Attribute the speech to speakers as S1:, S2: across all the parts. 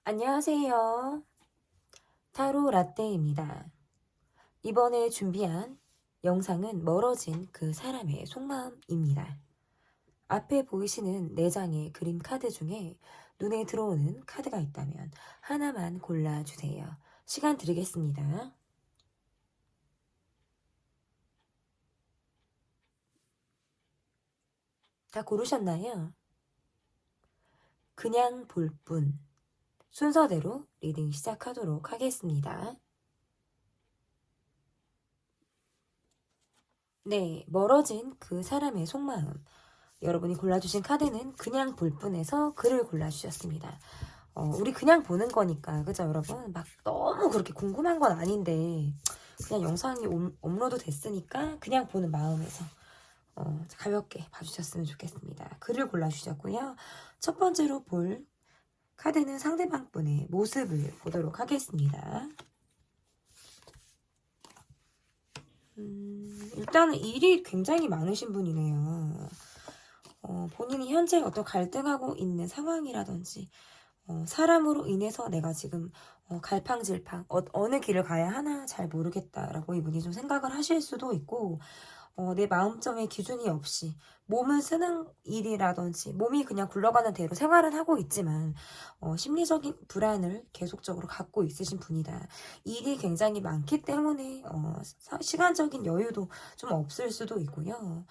S1: 안녕하세요. 타로 라떼입니다. 이번에 준비한 영상은 멀어진 그 사람의 속마음입니다. 앞에 보이시는 4장의 그림 카드 중에 눈에 들어오는 카드가 있다면 하나만 골라주세요. 시간 드리겠습니다. 다 고르셨나요? 그냥 볼 뿐. 순서대로 리딩 시작하도록 하겠습니다. 네, 멀어진 그 사람의 속마음. 여러분이 골라주신 카드는 그냥 볼 뿐에서 글을 골라주셨습니다. 우리 그냥 보는 거니까, 그죠, 여러분? 막 너무 그렇게 궁금한 건 아닌데, 그냥 영상이 업로드 됐으니까 그냥 보는 마음에서 가볍게 봐주셨으면 좋겠습니다. 글을 골라주셨고요. 첫 번째로 볼 카드는 상대방 분의 모습을 보도록 하겠습니다. 일단은 일이 굉장히 많으신 분이네요. 본인이 현재 어떤 갈등하고 있는 상황이라든지 사람으로 인해서 내가 지금 갈팡질팡 어느 길을 가야 하나 잘 모르겠다라고 이분이 좀 생각을 하실 수도 있고 내 마음점에 기준이 없이 몸을 쓰는 일이라든지 몸이 그냥 굴러가는 대로 생활은 하고 있지만 심리적인 불안을 계속적으로 갖고 있으신 분이다. 일이 굉장히 많기 때문에 시간적인 여유도 좀 없을 수도 있고요.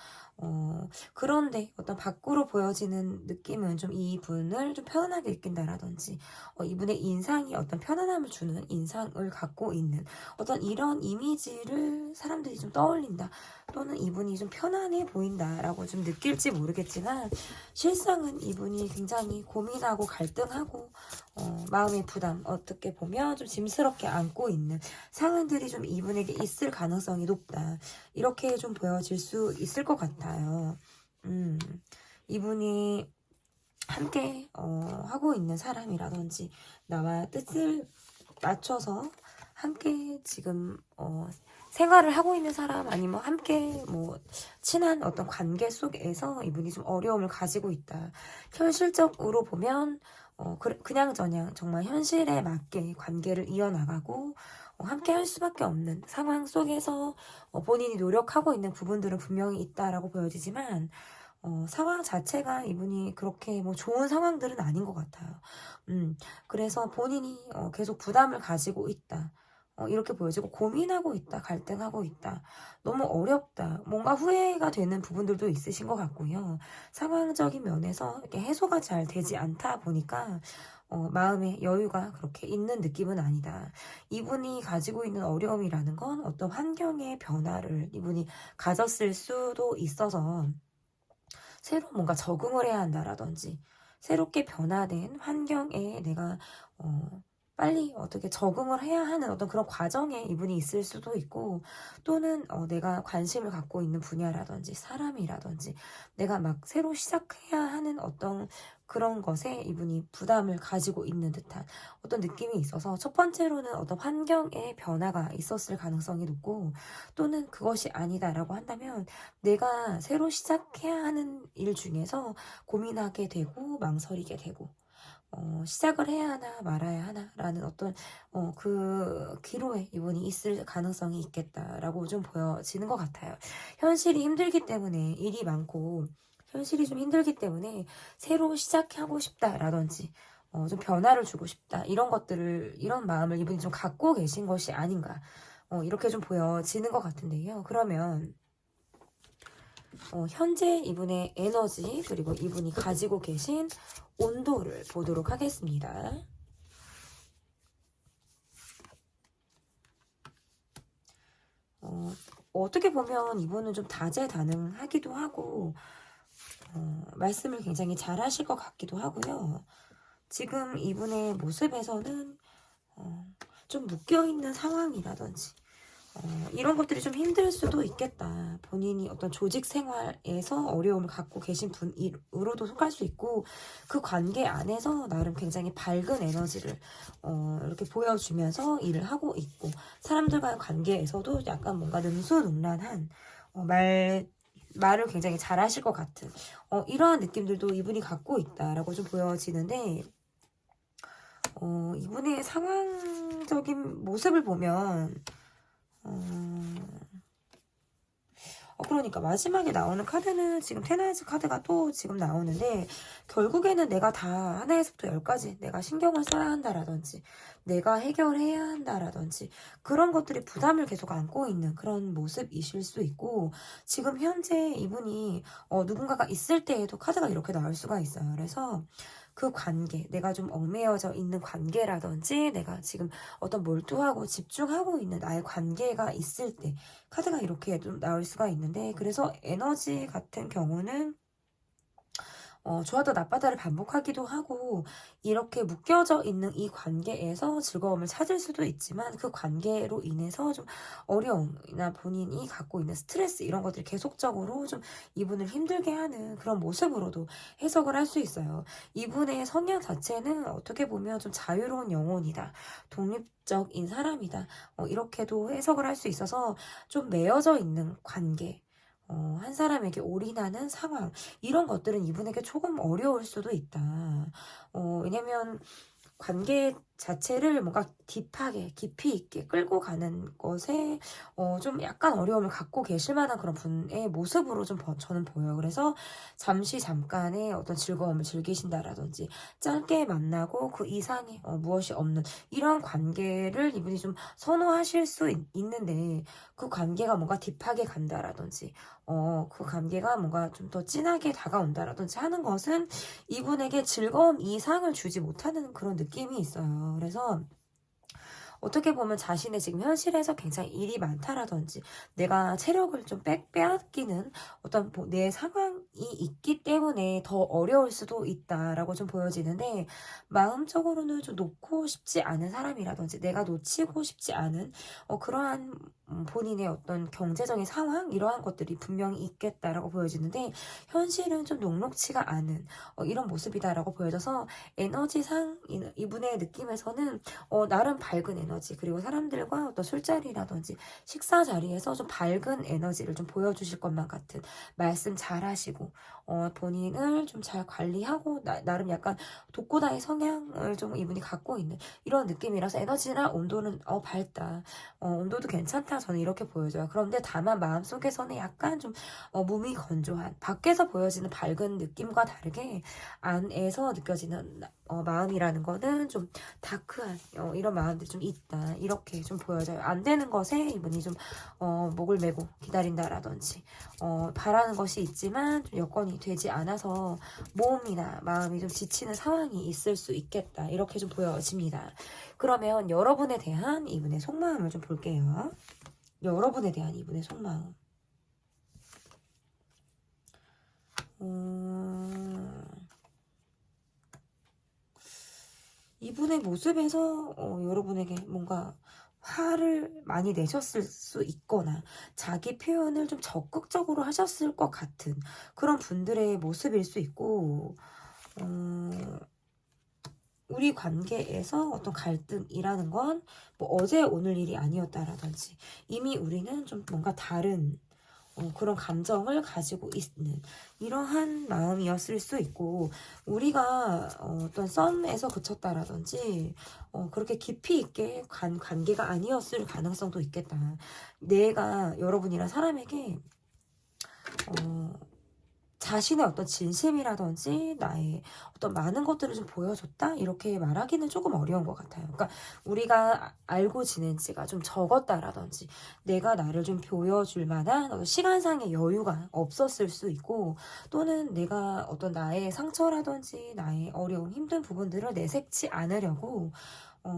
S1: 그런데 어떤 밖으로 보여지는 느낌은 좀 이분을 좀 편안하게 느낀다라든지 이분의 인상이 어떤 편안함을 주는 인상을 갖고 있는 어떤 이런 이미지를 사람들이 좀 떠올린다. 또는 이분이 좀 편안해 보인다라고 좀 느낄지 모르겠지만 실상은 이분이 굉장히 고민하고 갈등하고 마음의 부담 어떻게 보면 좀 짐스럽게 안고 있는 상황들이 좀 이분에게 있을 가능성이 높다. 이렇게 좀 보여질 수 있을 것 같아요. 이분이 함께 하고 있는 사람이라든지 나와 뜻을 맞춰서 함께 지금 생활을 하고 있는 사람 아니면 함께 뭐 친한 어떤 관계 속에서 이분이 좀 어려움을 가지고 있다. 현실적으로 보면 그냥저냥 정말 현실에 맞게 관계를 이어나가고 함께 할 수밖에 없는 상황 속에서 본인이 노력하고 있는 부분들은 분명히 있다라고 보여지지만 상황 자체가 이분이 그렇게 뭐 좋은 상황들은 아닌 것 같아요. 그래서 본인이 계속 부담을 가지고 있다. 이렇게 보여지고 고민하고 있다. 갈등하고 있다. 너무 어렵다. 뭔가 후회가 되는 부분들도 있으신 것 같고요. 상황적인 면에서 이렇게 해소가 잘 되지 않다 보니까 마음의 여유가 그렇게 있는 느낌은 아니다. 이분이 가지고 있는 어려움이라는 건 어떤 환경의 변화를 이분이 가졌을 수도 있어서 새로 뭔가 적응을 해야 한다라든지 새롭게 변화된 환경에 내가 빨리 어떻게 적응을 해야 하는 어떤 그런 과정에 이분이 있을 수도 있고 또는 내가 관심을 갖고 있는 분야라든지 사람이라든지 내가 막 새로 시작해야 하는 어떤 그런 것에 이분이 부담을 가지고 있는 듯한 어떤 느낌이 있어서 첫 번째로는 어떤 환경의 변화가 있었을 가능성이 높고 또는 그것이 아니다라고 한다면 내가 새로 시작해야 하는 일 중에서 고민하게 되고 망설이게 되고 시작을 해야 하나 말아야 하나라는 어떤 그 기로에 이분이 있을 가능성이 있겠다라고 좀 보여지는 것 같아요. 현실이 힘들기 때문에 일이 많고 현실이 좀 힘들기 때문에 새로 시작하고 싶다라든지 좀 변화를 주고 싶다 이런 것들을 이런 마음을 이분이 좀 갖고 계신 것이 아닌가 이렇게 좀 보여지는 것 같은데요. 그러면 현재 이분의 에너지 그리고 이분이 가지고 계신 온도를 보도록 하겠습니다. 어떻게 보면 이분은 좀 다재다능하기도 하고 말씀을 굉장히 잘 하실 것 같기도 하고요. 지금 이분의 모습에서는 좀 묶여있는 상황이라든지 이런 것들이 좀 힘들 수도 있겠다. 본인이 어떤 조직 생활에서 어려움을 갖고 계신 분으로도 속할 수 있고 그 관계 안에서 나름 굉장히 밝은 에너지를 이렇게 보여주면서 일을 하고 있고 사람들과의 관계에서도 약간 뭔가 능수능란한 말을 굉장히 잘하실 것 같은 이러한 느낌들도 이분이 갖고 있다라고 좀 보여지는데 이분의 상황적인 모습을 보면 그러니까 마지막에 나오는 카드는 지금 테나이즈 카드가 또 지금 나오는데, 결국에는 내가 다 하나에서부터 10까지 내가 신경을 써야 한다라든지 내가 해결해야 한다라든지 그런 것들이 부담을 계속 안고 있는 그런 모습이실 수 있고, 지금 현재 이분이 누군가가 있을 때에도 카드가 이렇게 나올 수가 있어요. 그래서 그 관계, 내가 좀 얽매여져 있는 관계라든지 내가 지금 어떤 몰두하고 집중하고 있는 나의 관계가 있을 때 카드가 이렇게 좀 나올 수가 있는데, 그래서 에너지 같은 경우는 좋았다 나빠다를 반복하기도 하고, 이렇게 묶여져 있는 이 관계에서 즐거움을 찾을 수도 있지만 그 관계로 인해서 좀 어려움이나 본인이 갖고 있는 스트레스 이런 것들이 계속적으로 좀 이분을 힘들게 하는 그런 모습으로도 해석을 할 수 있어요. 이분의 성향 자체는 어떻게 보면 좀 자유로운 영혼이다, 독립적인 사람이다, 이렇게도 해석을 할 수 있어서 좀 매여져 있는 관계, 한 사람에게 올인하는 상황, 이런 것들은 이분에게 조금 어려울 수도 있다. 왜냐면 관계 자체를 뭔가 딥하게 깊이 있게 끌고 가는 것에 좀 약간 어려움을 갖고 계실 만한 그런 분의 모습으로 좀 저는 보여요. 그래서 잠깐의 어떤 즐거움을 즐기신다라든지 짧게 만나고 그 이상의 무엇이 없는 이런 관계를 이분이 좀 선호하실 수 있는데, 그 관계가 뭔가 딥하게 간다라든지 그 관계가 뭔가 좀 더 진하게 다가온다라든지 하는 것은 이분에게 즐거움 이상을 주지 못하는 그런 느낌이 있어요. 그래서 어떻게 보면 자신의 지금 현실에서 굉장히 일이 많다라든지 내가 체력을 좀 빼앗기는 어떤 내 상황이 있기 때문에 더 어려울 수도 있다라고 좀 보여지는데, 마음적으로는 좀 놓고 싶지 않은 사람이라든지 내가 놓치고 싶지 않은 그러한 본인의 어떤 경제적인 상황 이러한 것들이 분명히 있겠다라고 보여지는데, 현실은 좀 녹록치가 않은 이런 모습이다라고 보여져서, 에너지상 이분의 느낌에서는 나름 밝은 에너지, 그리고 사람들과 어떤 술자리라든지 식사 자리에서 좀 밝은 에너지를 좀 보여주실 것만 같은, 말씀 잘 하시고 본인을 좀 잘 관리하고 나름 약간 독고다이 성향을 좀 이분이 갖고 있는 이런 느낌이라서 에너지나 온도는 밝다, 온도도 괜찮다, 저는 이렇게 보여져요. 그런데 다만 마음속에서는 약간 좀 몸이 건조한, 밖에서 보여지는 밝은 느낌과 다르게 안에서 느껴지는 마음이라는 거는 좀 다크한 이런 마음들이 좀 있다, 이렇게 좀 보여져요. 안 되는 것에 이분이 좀 목을 메고 기다린다라든지 바라는 것이 있지만 좀 여건이 되지 않아서 몸이나 마음이 좀 지치는 상황이 있을 수 있겠다, 이렇게 좀 보여집니다. 그러면 여러분에 대한 이분의 속마음을 좀 볼게요. 여러분에 대한 이분의 속마음. 이분의 모습에서 여러분에게 뭔가 화를 많이 내셨을 수 있거나 자기 표현을 좀 적극적으로 하셨을 것 같은 그런 분들의 모습일 수 있고, 우리 관계에서 어떤 갈등이라는 건 뭐 어제 오늘 일이 아니었다라든지 이미 우리는 좀 뭔가 다른 그런 감정을 가지고 있는 이러한 마음이었을 수 있고, 우리가 어떤 썸에서 그쳤다라든지 그렇게 깊이 있게 간 관계가 아니었을 가능성도 있겠다. 내가 여러분이란 사람에게 자신의 어떤 진심이라든지 나의 어떤 많은 것들을 좀 보여줬다, 이렇게 말하기는 조금 어려운 것 같아요. 그러니까 우리가 알고 지낸 지가 좀 적었다라든지 내가 나를 좀 보여줄 만한 시간상의 여유가 없었을 수 있고, 또는 내가 어떤 나의 상처라든지 나의 어려운 힘든 부분들을 내색치 않으려고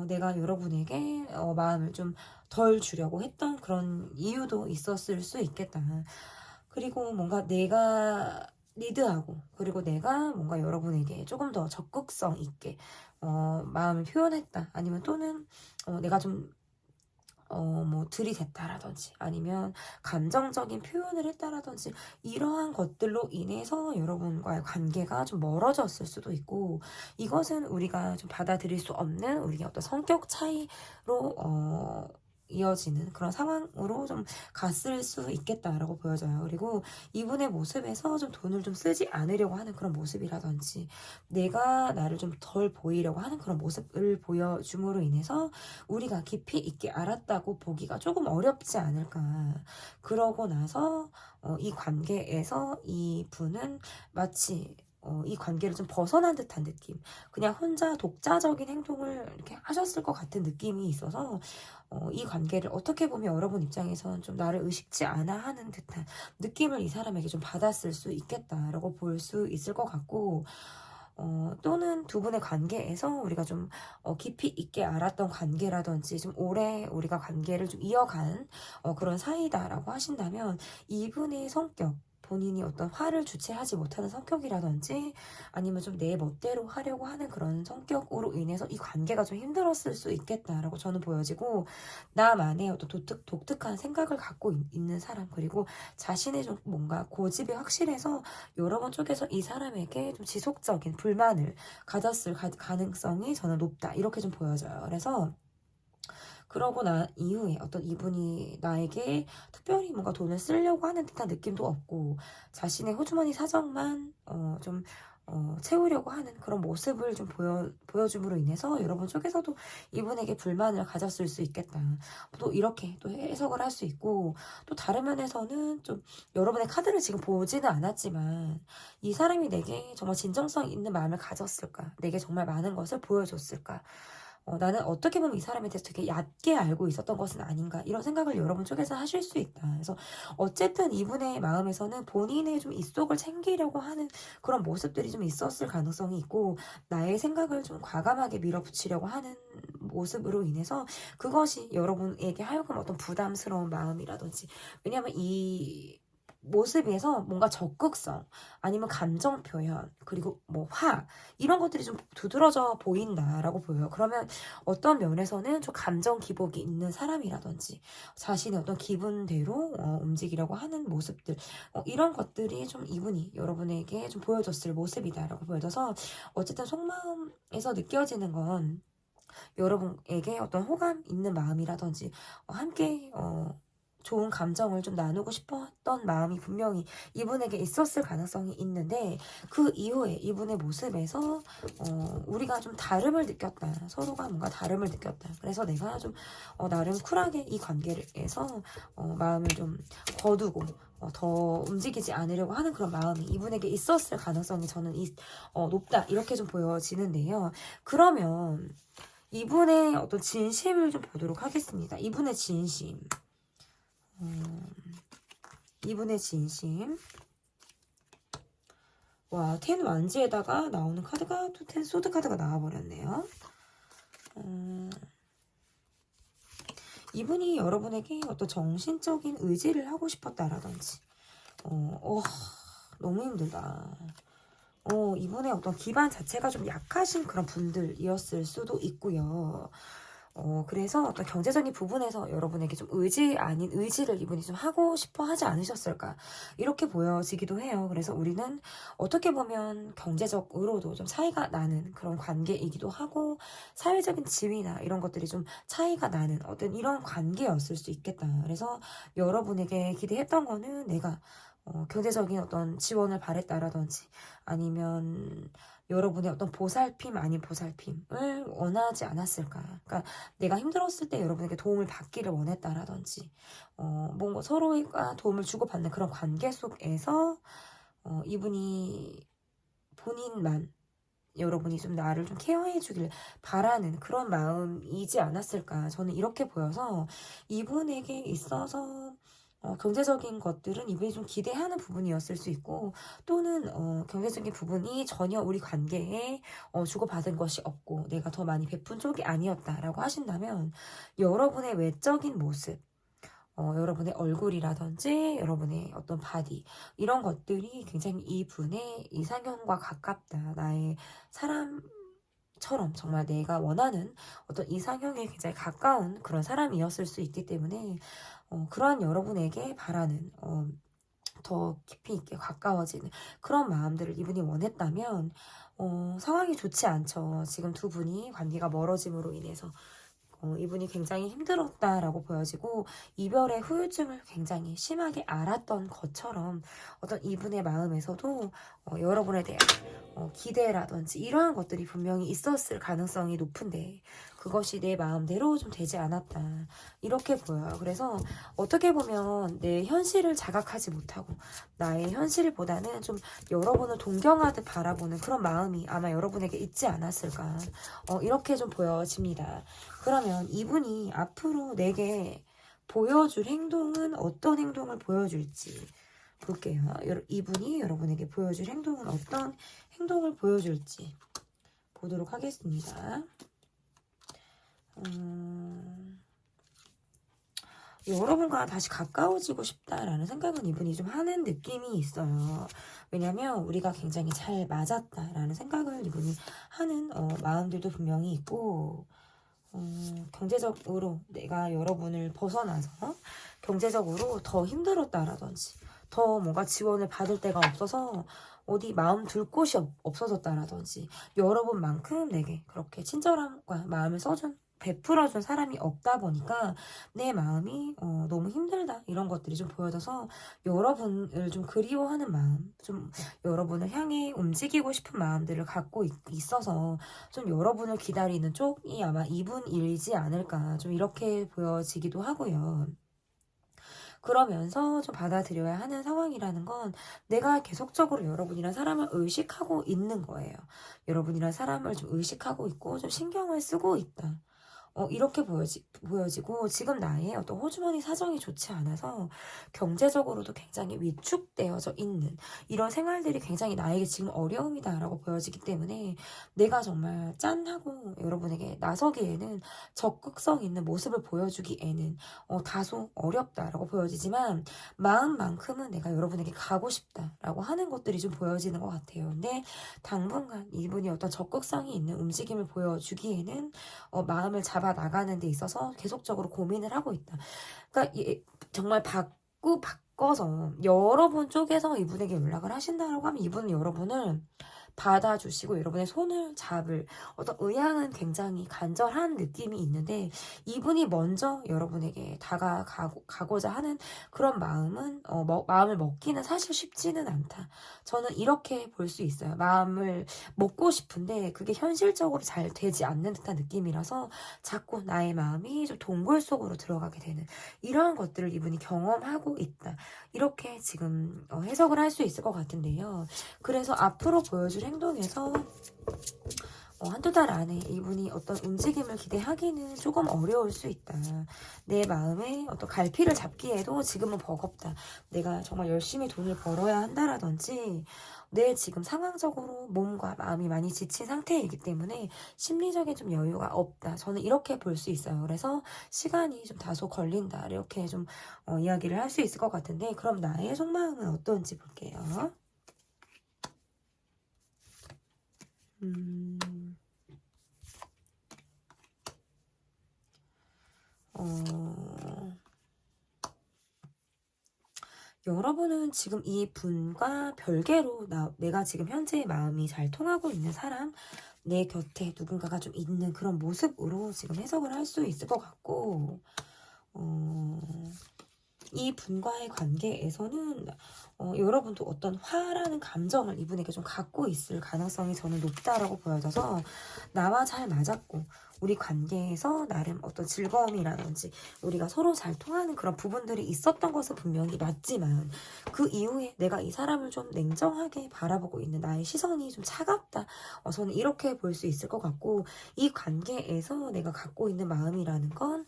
S1: 내가 여러분에게 마음을 좀 덜 주려고 했던 그런 이유도 있었을 수 있겠다. 그리고 뭔가 내가 리드하고, 그리고 내가 뭔가 여러분에게 조금 더 적극성 있게 마음을 표현했다, 아니면 또는 내가 좀 뭐 들이댔다라든지 아니면 감정적인 표현을 했다라든지 이러한 것들로 인해서 여러분과의 관계가 좀 멀어졌을 수도 있고, 이것은 우리가 좀 받아들일 수 없는 우리의 어떤 성격 차이로 이어지는 그런 상황으로 좀 갔을 수 있겠다라고 보여져요. 그리고 이분의 모습에서 좀 돈을 좀 쓰지 않으려고 하는 그런 모습이라든지 내가 나를 좀 덜 보이려고 하는 그런 모습을 보여줌으로 인해서 우리가 깊이 있게 알았다고 보기가 조금 어렵지 않을까. 그러고 나서 이 관계에서 이 분은 마치 이 관계를 좀 벗어난 듯한 느낌, 그냥 혼자 독자적인 행동을 이렇게 하셨을 것 같은 느낌이 있어서 이 관계를 어떻게 보면 여러분 입장에서는 좀 나를 의식지 않아 하는 듯한 느낌을 이 사람에게 좀 받았을 수 있겠다라고 볼 수 있을 것 같고, 또는 두 분의 관계에서 우리가 좀 깊이 있게 알았던 관계라든지 좀 오래 우리가 관계를 좀 이어간 그런 사이다라고 하신다면 이분의 성격, 본인이 어떤 화를 주체하지 못하는 성격이라든지 아니면 좀 내 멋대로 하려고 하는 그런 성격으로 인해서 이 관계가 좀 힘들었을 수 있겠다라고 저는 보여지고, 나만의 어떤 독특한 생각을 갖고 있는 사람, 그리고 자신의 좀 뭔가 고집이 확실해서 여러분 쪽에서 이 사람에게 좀 지속적인 불만을 가졌을 가능성이 저는 높다, 이렇게 좀 보여져요. 그래서 그러고 난 이후에 어떤 이분이 나에게 특별히 뭔가 돈을 쓰려고 하는 듯한 느낌도 없고 자신의 호주머니 사정만 좀 채우려고 하는 그런 모습을 좀 보여줌으로 인해서 여러분 쪽에서도 이분에게 불만을 가졌을 수 있겠다. 또 이렇게 또 해석을 할 수 있고, 또 다른 면에서는 좀 여러분의 카드를 지금 보지는 않았지만 이 사람이 내게 정말 진정성 있는 마음을 가졌을까? 내게 정말 많은 것을 보여줬을까? 나는 어떻게 보면 이 사람에 대해서 되게 얕게 알고 있었던 것은 아닌가, 이런 생각을 여러분 쪽에서 하실 수 있다. 그래서 어쨌든 이분의 마음에서는 본인의 좀 입속을 챙기려고 하는 그런 모습들이 좀 있었을 가능성이 있고, 나의 생각을 좀 과감하게 밀어붙이려고 하는 모습으로 인해서 그것이 여러분에게 하여금 어떤 부담스러운 마음이라든지, 왜냐하면 이 모습에서 뭔가 적극성 아니면 감정 표현 그리고 뭐 화, 이런 것들이 좀 두드러져 보인다라고 보여요. 그러면 어떤 면에서는 좀 감정 기복이 있는 사람이라든지 자신의 어떤 기분대로 움직이려고 하는 모습들, 이런 것들이 좀 이분이 여러분에게 좀 보여줬을 모습이다라고 보여져서, 어쨌든 속마음에서 느껴지는 건 여러분에게 어떤 호감 있는 마음이라든지 함께 좋은 감정을 좀 나누고 싶었던 마음이 분명히 이분에게 있었을 가능성이 있는데, 그 이후에 이분의 모습에서 우리가 좀 다름을 느꼈다, 서로가 뭔가 다름을 느꼈다, 그래서 내가 좀 나름 쿨하게 이 관계에서 마음을 좀 거두고 더 움직이지 않으려고 하는 그런 마음이 이분에게 있었을 가능성이 저는 높다, 이렇게 좀 보여지는데요. 그러면 이분의 어떤 진심을 좀 보도록 하겠습니다. 이분의 진심. 이분의 진심. 와, 텐 완지에다가 나오는 카드가 또 텐 소드 카드가 나와버렸네요. 이분이 여러분에게 어떤 정신적인 의지를 하고 싶었다라든지 너무 힘들다. 이분의 어떤 기반 자체가 좀 약하신 그런 분들이었을 수도 있고요. 그래서 어떤 경제적인 부분에서 여러분에게 좀 의지 아닌 의지를 이분이 좀 하고 싶어 하지 않으셨을까, 이렇게 보여지기도 해요. 그래서 우리는 어떻게 보면 경제적으로도 좀 차이가 나는 그런 관계이기도 하고, 사회적인 지위나 이런 것들이 좀 차이가 나는 어떤 이런 관계였을 수 있겠다. 그래서 여러분에게 기대했던 거는 내가 경제적인 어떤 지원을 바랬다라든지 아니면 여러분의 어떤 보살핌 아닌 보살핌을 원하지 않았을까. 그러니까 내가 힘들었을 때 여러분에게 도움을 받기를 원했다라든지 뭔가 서로가 도움을 주고받는 그런 관계 속에서 이분이 본인만 여러분이 좀 나를 좀 케어해 주길 바라는 그런 마음이지 않았을까, 저는 이렇게 보여서 이분에게 있어서 경제적인 것들은 이분이 좀 기대하는 부분이었을 수 있고, 또는 경제적인 부분이 전혀 우리 관계에 주고받은 것이 없고 내가 더 많이 베푼 쪽이 아니었다라고 하신다면, 여러분의 외적인 모습, 여러분의 얼굴이라든지 여러분의 어떤 바디, 이런 것들이 굉장히 이분의 이상형과 가깝다, 나의 사람처럼 정말 내가 원하는 어떤 이상형에 굉장히 가까운 그런 사람이었을 수 있기 때문에 그러한 여러분에게 바라는 더 깊이 있게 가까워지는 그런 마음들을 이분이 원했다면 상황이 좋지 않죠. 지금 두 분이 관계가 멀어짐으로 인해서 이분이 굉장히 힘들었다라고 보여지고 이별의 후유증을 굉장히 심하게 알았던 것처럼 어떤 이분의 마음에서도 여러분에 대한 기대라든지 이러한 것들이 분명히 있었을 가능성이 높은데 그것이 내 마음대로 좀 되지 않았다. 이렇게 보여요. 그래서 어떻게 보면 내 현실을 자각하지 못하고 나의 현실보다는 좀 여러분을 동경하듯 바라보는 그런 마음이 아마 여러분에게 있지 않았을까. 이렇게 좀 보여집니다. 그러면 이분이 앞으로 내게 보여줄 행동은 어떤 행동을 보여줄지 볼게요. 이분이 여러분에게 보여줄 행동은 어떤 행동을 보여줄지 보도록 하겠습니다. 여러분과 다시 가까워지고 싶다라는 생각은 이분이 좀 하는 느낌이 있어요. 왜냐면 우리가 굉장히 잘 맞았다라는 생각을 이분이 하는 마음들도 분명히 있고 경제적으로 내가 여러분을 벗어나서 경제적으로 더 힘들었다라든지 더 뭔가 지원을 받을 데가 없어서 어디 마음 둘 곳이 없어졌다라든지 여러분만큼 내게 그렇게 친절함과 마음을 써준 베풀어준 사람이 없다 보니까 내 마음이 너무 힘들다 이런 것들이 좀 보여져서 여러분을 좀 그리워하는 마음 좀 여러분을 향해 움직이고 싶은 마음들을 갖고 있어서 좀 여러분을 기다리는 쪽이 아마 이분이지 않을까 좀 이렇게 보여지기도 하고요. 그러면서 좀 받아들여야 하는 상황이라는 건 내가 계속적으로 여러분이란 사람을 의식하고 있는 거예요. 여러분이란 사람을 좀 의식하고 있고 좀 신경을 쓰고 있다. 이렇게 보여지고 지금 나의 어떤 호주머니 사정이 좋지 않아서 경제적으로도 굉장히 위축되어져 있는 이런 생활들이 굉장히 나에게 지금 어려움이다라고 보여지기 때문에 내가 정말 짠하고 여러분에게 나서기에는 적극성 있는 모습을 보여주기에는 다소 어렵다라고 보여지지만 마음만큼은 내가 여러분에게 가고 싶다라고 하는 것들이 좀 보여지는 것 같아요. 근데 당분간 이분이 어떤 적극성이 있는 움직임을 보여주기에는 마음을 잡아 나가는 데 있어서 계속적으로 고민을 하고 있다. 그러니까 정말 바꿔서 여러분 쪽에서 이분에게 연락을 하신다라고 하면 이분은 여러분을 받아주시고 여러분의 손을 잡을 어떤 의향은 굉장히 간절한 느낌이 있는데 이분이 먼저 여러분에게 다가가고자 하는 그런 마음은 마음을 먹기는 사실 쉽지는 않다. 저는 이렇게 볼 수 있어요. 마음을 먹고 싶은데 그게 현실적으로 잘 되지 않는 듯한 느낌이라서 자꾸 나의 마음이 좀 동굴 속으로 들어가게 되는 이러한 것들을 이분이 경험하고 있다. 이렇게 지금 해석을 할 수 있을 것 같은데요. 그래서 앞으로 보여줄 행동에서 한두 달 안에 이분이 어떤 움직임을 기대하기는 조금 어려울 수 있다. 내 마음에 어떤 갈피를 잡기에도 지금은 버겁다. 내가 정말 열심히 돈을 벌어야 한다라든지 내 지금 상황적으로 몸과 마음이 많이 지친 상태이기 때문에 심리적인 좀 여유가 없다. 저는 이렇게 볼 수 있어요. 그래서 시간이 좀 다소 걸린다. 이렇게 좀 이야기를 할 수 있을 것 같은데 그럼 나의 속마음은 어떤지 볼게요. 여러분은 지금 이 분과 별개로 내가 지금 현재 마음이 잘 통하고 있는 사람, 내 곁에 누군가가 좀 있는 그런 모습으로 지금 해석을 할 수 있을 것 같고 이 분과의 관계에서는 여러분도 어떤 화라는 감정을 이분에게 좀 갖고 있을 가능성이 저는 높다라고 보여져서 나와 잘 맞았고 우리 관계에서 나름 어떤 즐거움이라든지 우리가 서로 잘 통하는 그런 부분들이 있었던 것은 분명히 맞지만 그 이후에 내가 이 사람을 좀 냉정하게 바라보고 있는 나의 시선이 좀 차갑다. 저는 이렇게 볼 수 있을 것 같고 이 관계에서 내가 갖고 있는 마음이라는 건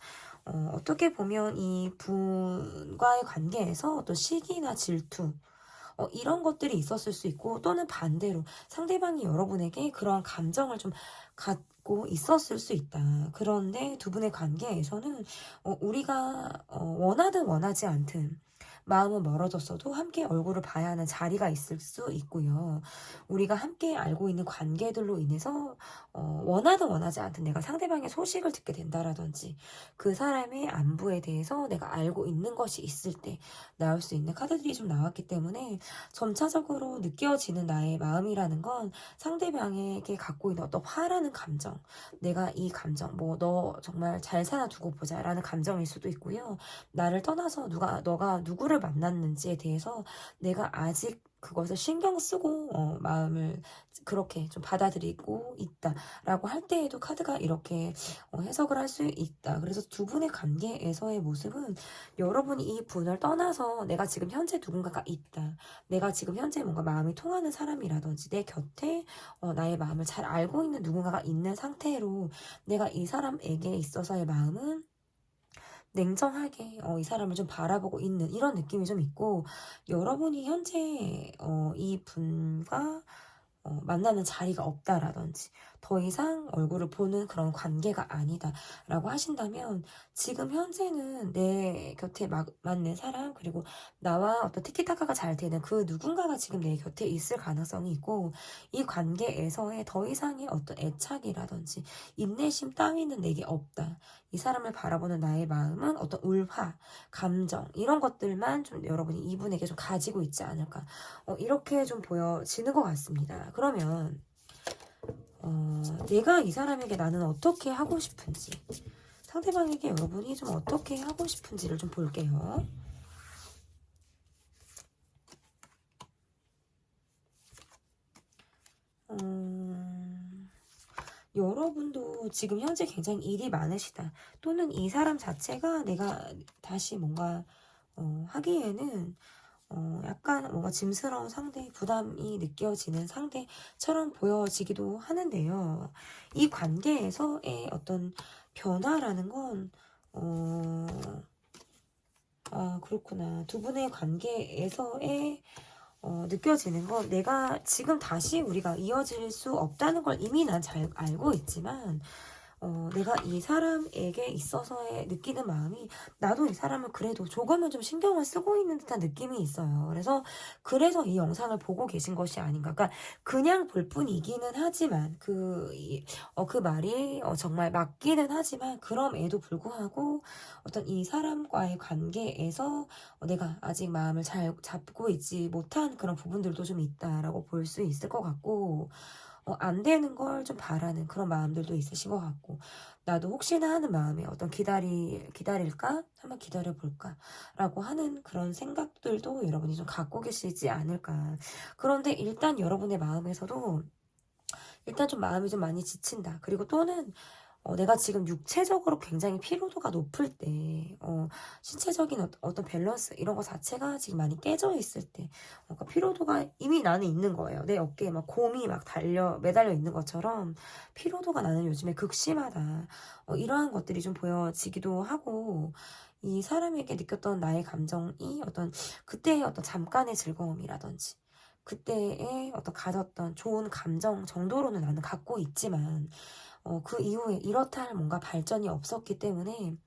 S1: 어떻게 보면 이 분과의 관계에서 어떤 시기나 질투 이런 것들이 있었을 수 있고 또는 반대로 상대방이 여러분에게 그런 감정을 좀 갖고 있었을 수 있다. 그런데 두 분의 관계에서는 우리가 원하든 원하지 않든 마음은 멀어졌어도 함께 얼굴을 봐야 하는 자리가 있을 수 있고요. 우리가 함께 알고 있는 관계들로 인해서 원하든 원하지 않든 내가 상대방의 소식을 듣게 된다라든지 그 사람의 안부에 대해서 내가 알고 있는 것이 있을 때 나올 수 있는 카드들이 좀 나왔기 때문에 점차적으로 느껴지는 나의 마음이라는 건 상대방에게 갖고 있는 어떤 화라는 감정, 내가 이 감정, 뭐 너 정말 잘 사나 두고 보자라는 감정일 수도 있고요. 나를 떠나서 너가 누구를 만났는지에 대해서 내가 아직 그것을 신경 쓰고 마음을 그렇게 좀 받아들이고 있다라고 할 때에도 카드가 이렇게 해석을 할 수 있다. 그래서 두 분의 관계에서의 모습은 여러분이 이 분을 떠나서 내가 지금 현재 누군가가 있다. 내가 지금 현재 뭔가 마음이 통하는 사람이라든지 내 곁에 나의 마음을 잘 알고 있는 누군가가 있는 상태로 내가 이 사람에게 있어서의 마음은 냉정하게 이 사람을 좀 바라보고 있는 이런 느낌이 좀 있고 여러분이 현재 이 분과 만나는 자리가 없다라든지 더 이상 얼굴을 보는 그런 관계가 아니다라고 하신다면 지금 현재는 내 곁에 맞는 사람 그리고 나와 어떤 티키타카가 잘 되는 그 누군가가 지금 내 곁에 있을 가능성이 있고 이 관계에서의 더 이상의 어떤 애착이라든지 인내심 따위는 내게 없다. 이 사람을 바라보는 나의 마음은 어떤 울화, 감정 이런 것들만 좀 여러분이 이분에게 좀 가지고 있지 않을까 이렇게 좀 보여지는 것 같습니다. 그러면 내가 이 사람에게 나는 어떻게 하고 싶은지 상대방에게 여러분이 좀 어떻게 하고 싶은지를 좀 볼게요. 여러분도 지금 현재 굉장히 일이 많으시다. 또는 이 사람 자체가 내가 다시 뭔가 하기에는 약간 뭔가 짐스러운 상대, 부담이 느껴지는 상대처럼 보여지기도 하는데요. 이 관계에서의 어떤 변화라는 건, 그렇구나. 두 분의 관계에서의 느껴지는 건 내가 지금 다시 우리가 이어질 수 없다는 걸 이미 난 잘 알고 있지만 내가 이 사람에게 있어서의 느끼는 마음이 나도 이 사람을 그래도 조금은 좀 신경을 쓰고 있는 듯한 느낌이 있어요. 그래서 이 영상을 보고 계신 것이 아닌가. 그러니까 그냥 볼 뿐이기는 하지만 그 말이 정말 맞기는 하지만 그럼에도 불구하고 어떤 이 사람과의 관계에서 내가 아직 마음을 잘 잡고 있지 못한 그런 부분들도 좀 있다라고 볼 수 있을 것 같고 안 되는 걸 좀 바라는 그런 마음들도 있으신 것 같고 나도 혹시나 하는 마음에 어떤 기다릴까? 한번 기다려볼까? 라고 하는 그런 생각들도 여러분이 좀 갖고 계시지 않을까. 그런데 일단 여러분의 마음에서도 일단 좀 마음이 좀 많이 지친다. 그리고 또는 내가 지금 육체적으로 굉장히 피로도가 높을 때, 신체적인 어떤 밸런스, 이런 거 자체가 지금 많이 깨져 있을 때, 그러니까 피로도가 이미 나는 있는 거예요. 내 어깨에 막 곰이 막 매달려 있는 것처럼 피로도가 나는 요즘에 극심하다. 이러한 것들이 좀 보여지기도 하고, 이 사람에게 느꼈던 나의 감정이 그때의 어떤 잠깐의 즐거움이라든지, 그때의 어떤 가졌던 좋은 감정 정도로는 나는 갖고 있지만, 그 이후에 이렇다 할 뭔가 발전이 없었기 때문에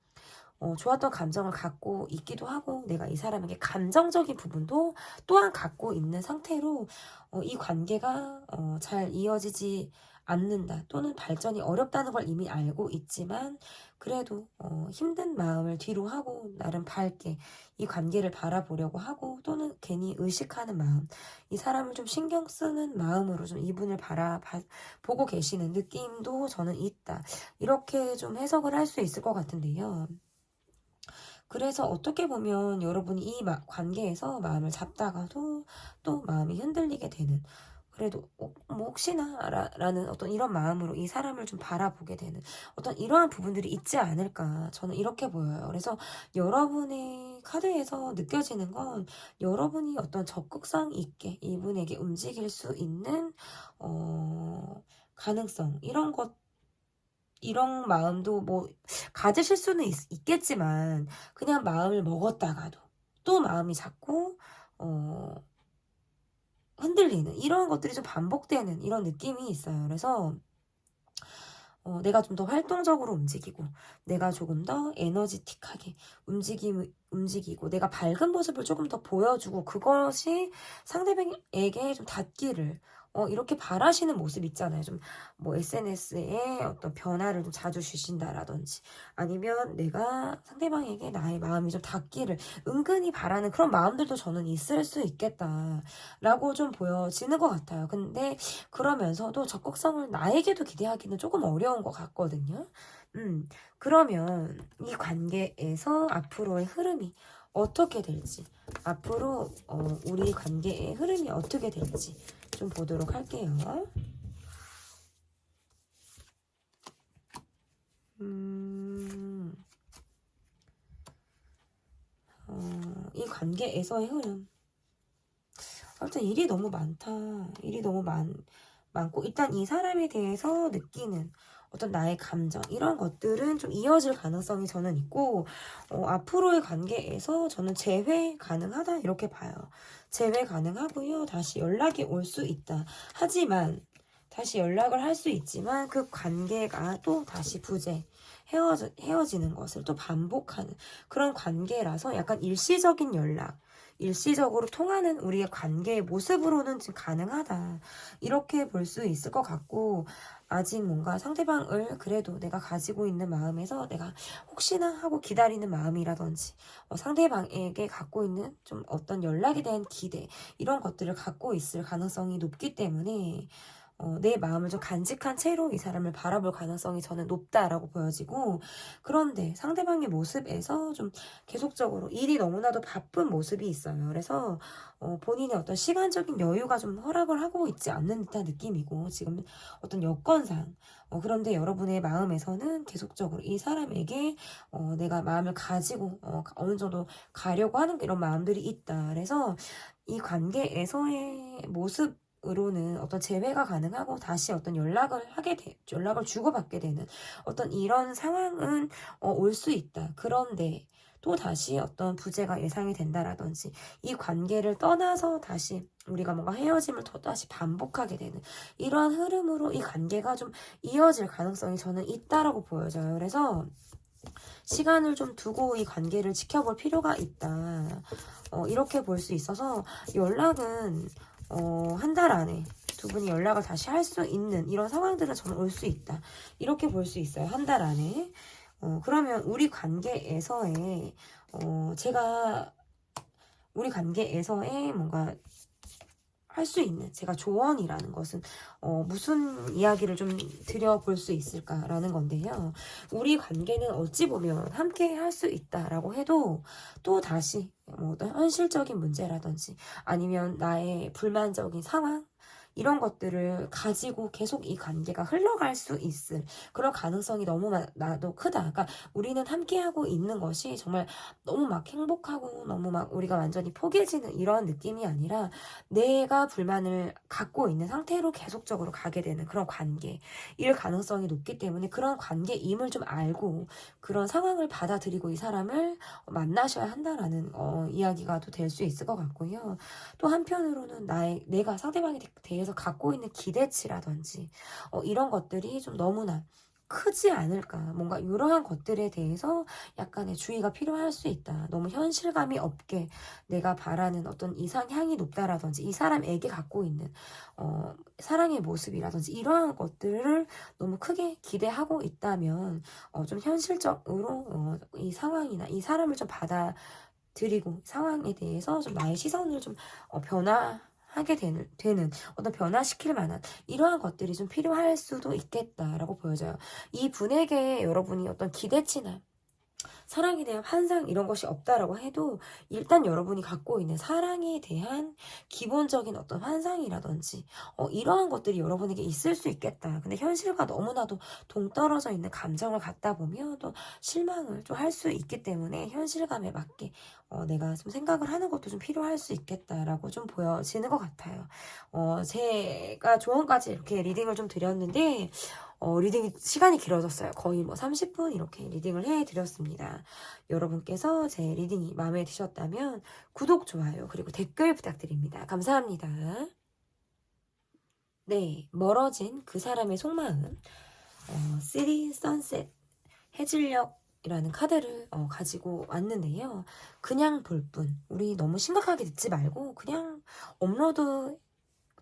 S1: 좋았던 감정을 갖고 있기도 하고 내가 이 사람에게 감정적인 부분도 또한 갖고 있는 상태로 이 관계가 잘 이어지지 않는다 또는 발전이 어렵다는 걸 이미 알고 있지만 그래도 힘든 마음을 뒤로 하고 나름 밝게 이 관계를 바라보려고 하고 또는 괜히 의식하는 마음 이 사람을 좀 신경 쓰는 마음으로 좀 이분을 보고 계시는 느낌도 저는 있다. 이렇게 좀 해석을 할 수 있을 것 같은데요. 그래서 어떻게 보면 여러분이 이 관계에서 마음을 잡다가도 또 마음이 흔들리게 되는 그래도 뭐 혹시나 라는 어떤 이런 마음으로 이 사람을 좀 바라보게 되는 어떤 이러한 부분들이 있지 않을까 저는 이렇게 보여요. 그래서 여러분의 카드에서 느껴지는 건 여러분이 어떤 적극성 있게 이분에게 움직일 수 있는 가능성 이런 마음도 뭐 가지실 수는 있겠지만 그냥 마음을 먹었다가도 또 마음이 자꾸 흔들리는 이런 것들이 좀 반복되는 이런 느낌이 있어요. 그래서 내가 좀 더 활동적으로 움직이고 내가 조금 더 에너지틱하게 움직이고 내가 밝은 모습을 조금 더 보여주고 그것이 상대방에게 좀 닿기를 이렇게 바라시는 모습 있잖아요. 좀 뭐 SNS에 어떤 변화를 좀 자주 주신다라든지 아니면 내가 상대방에게 나의 마음이 좀 닿기를 은근히 바라는 그런 마음들도 저는 있을 수 있겠다라고 좀 보여지는 것 같아요. 근데 그러면서도 적극성을 나에게도 기대하기는 조금 어려운 것 같거든요. 그러면 이 관계에서 앞으로의 흐름이 어떻게 될지, 앞으로 우리 관계의 흐름이 어떻게 될지 좀 보도록 할게요. 이 관계에서의 흐름. 일단 일이 너무 많다. 일이 너무 많고 일단 이 사람에 대해서 느끼는 어떤 나의 감정 이런 것들은 좀 이어질 가능성이 저는 있고 앞으로의 관계에서 저는 재회 가능하다 이렇게 봐요. 재회 가능하고요. 다시 연락이 올 수 있다. 하지만 다시 연락을 할 수 있지만 그 관계가 또 다시 헤어지는 것을 또 반복하는 그런 관계라서 약간 일시적인 연락 일시적으로 통하는 우리의 관계의 모습으로는 지금 가능하다. 이렇게 볼 수 있을 것 같고 아직 뭔가 상대방을 그래도 내가 가지고 있는 마음에서 내가 혹시나 하고 기다리는 마음이라든지 상대방에게 갖고 있는 좀 어떤 연락에 대한 기대 이런 것들을 갖고 있을 가능성이 높기 때문에 내 마음을 좀 간직한 채로 이 사람을 바라볼 가능성이 저는 높다라고 보여지고 그런데 상대방의 모습에서 좀 계속적으로 일이 너무나도 바쁜 모습이 있어요. 그래서 본인의 어떤 시간적인 여유가 좀 허락을 하고 있지 않는 듯한 느낌이고 지금 어떤 여건상 그런데 여러분의 마음에서는 계속적으로 이 사람에게 내가 마음을 가지고 어느 정도 가려고 하는 이런 마음들이 있다. 그래서 이 관계에서의 모습 으로는 어떤 재회가 가능하고 다시 어떤 연락을 주고받게 되는 어떤 이런 상황은 올 수 있다. 그런데 또 다시 어떤 부재가 예상이 된다라든지 이 관계를 떠나서 다시 우리가 뭔가 헤어짐을 또 다시 반복하게 되는 이러한 흐름으로 이 관계가 좀 이어질 가능성이 저는 있다라고 보여져요. 그래서 시간을 좀 두고 이 관계를 지켜볼 필요가 있다. 이렇게 볼 수 있어서 연락은 한 달 안에 두 분이 연락을 다시 할 수 있는 이런 상황들은 저는 올 수 있다. 이렇게 볼 수 있어요. 한 달 안에. 그러면 우리 관계에서의 뭔가 할 수 있는 제가 조언이라는 것은 무슨 이야기를 좀 드려볼 수 있을까라는 건데요. 우리 관계는 어찌 보면 함께 할 수 있다라고 해도 또 다시 뭐 어떤 현실적인 문제라든지 아니면 나의 불만적인 상황 이런 것들을 가지고 계속 이 관계가 흘러갈 수 있을 그런 가능성이 너무나도 크다. 그러니까 우리는 함께하고 있는 것이 정말 너무 막 행복하고 너무 막 우리가 완전히 포개지는 이런 느낌이 아니라 내가 불만을 갖고 있는 상태로 계속적으로 가게 되는 그런 관계일 가능성이 높기 때문에 그런 관계임을 좀 알고 그런 상황을 받아들이고 이 사람을 만나셔야 한다라는 이야기가 또 될 수 있을 것 같고요. 또 한편으로는 내가 상대방에 대해서 갖고 있는 기대치라든지 이런 것들이 좀 너무나 크지 않을까. 뭔가 이러한 것들에 대해서 약간의 주의가 필요할 수 있다. 너무 현실감이 없게 내가 바라는 어떤 이상향이 높다라든지 이 사람에게 갖고 있는 사랑의 모습이라든지 이러한 것들을 너무 크게 기대하고 있다면 좀 현실적으로 이 상황이나 이 사람을 좀 받아들이고 상황에 대해서 좀 나의 시선을 좀 변화하게 되는 어떤 변화시킬 만한 이러한 것들이 좀 필요할 수도 있겠다라고 보여져요. 이 분에게 여러분이 어떤 기대치나 사랑에 대한 환상 이런 것이 없다라고 해도 일단 여러분이 갖고 있는 사랑에 대한 기본적인 어떤 환상이라든지 이러한 것들이 여러분에게 있을 수 있겠다. 근데 현실과 너무나도 동떨어져 있는 감정을 갖다 보면 또 실망을 좀 할 수 있기 때문에 현실감에 맞게 내가 좀 생각을 하는 것도 좀 필요할 수 있겠다라고 좀 보여지는 것 같아요. 제가 조언까지 이렇게 리딩을 좀 드렸는데 리딩 시간이 길어졌어요. 거의 뭐 30분 이렇게 리딩을 해드렸습니다. 여러분께서 제 리딩이 마음에 드셨다면 구독, 좋아요, 그리고 댓글 부탁드립니다. 감사합니다. 네, 멀어진 그 사람의 속마음. 쓰리 선셋 해질녘이라는 카드를 가지고 왔는데요. 그냥 볼 뿐. 우리 너무 심각하게 듣지 말고 그냥 업로드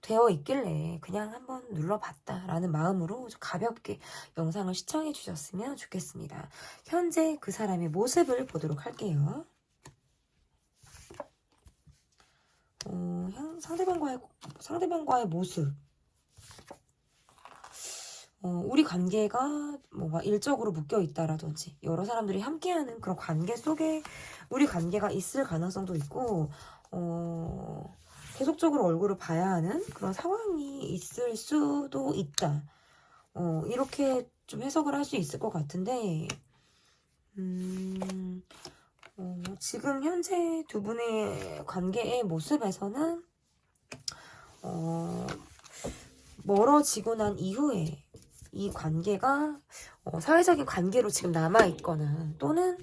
S1: 되어 있길래 그냥 한번 눌러봤다 라는 마음으로 좀 가볍게 영상을 시청해 주셨으면 좋겠습니다. 현재 그 사람의 모습을 보도록 할게요. 상대방과의 모습. 우리 관계가 뭔가 일적으로 묶여 있다라든지 여러 사람들이 함께하는 그런 관계 속에 우리 관계가 있을 가능성도 있고 계속적으로 얼굴을 봐야 하는 그런 상황이 있을 수도 있다. 이렇게 좀 해석을 할 수 있을 것 같은데 지금 현재 두 분의 관계의 모습에서는 멀어지고 난 이후에 이 관계가 사회적인 관계로 지금 남아있거나 또는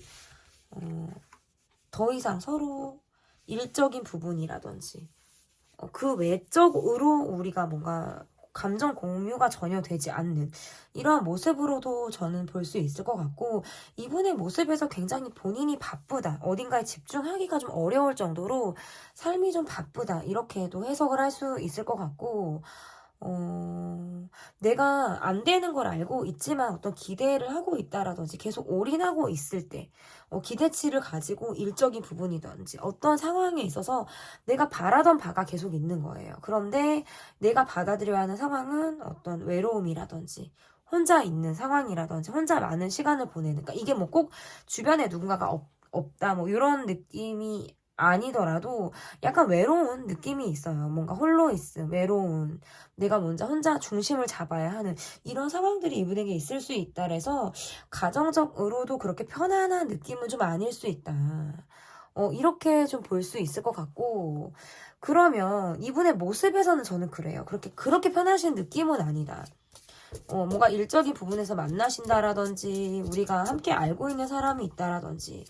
S1: 더 이상 서로 일적인 부분이라든지 그 외적으로 우리가 뭔가 감정 공유가 전혀 되지 않는 이러한 모습으로도 저는 볼 수 있을 것 같고 이분의 모습에서 굉장히 본인이 바쁘다 어딘가에 집중하기가 좀 어려울 정도로 삶이 좀 바쁘다 이렇게도 해석을 할 수 있을 것 같고 내가 안 되는 걸 알고 있지만 어떤 기대를 하고 있다라든지 계속 올인하고 있을 때 기대치를 가지고 일적인 부분이든지 어떤 상황에 있어서 내가 바라던 바가 계속 있는 거예요. 그런데 내가 받아들여야 하는 상황은 어떤 외로움이라든지 혼자 있는 상황이라든지 혼자 많은 시간을 보내는 그러니까 이게 뭐 꼭 주변에 누군가가 없다 뭐 이런 느낌이 아니더라도 약간 외로운 느낌이 있어요. 뭔가 홀로 있음, 외로운, 내가 먼저 혼자 중심을 잡아야 하는 이런 상황들이 이분에게 있을 수 있다 그래서 가정적으로도 그렇게 편안한 느낌은 좀 아닐 수 있다. 이렇게 좀 볼 수 있을 것 같고 그러면 이분의 모습에서는 저는 그래요. 그렇게 편하신 느낌은 아니다. 뭔가 일적인 부분에서 만나신다라든지 우리가 함께 알고 있는 사람이 있다라든지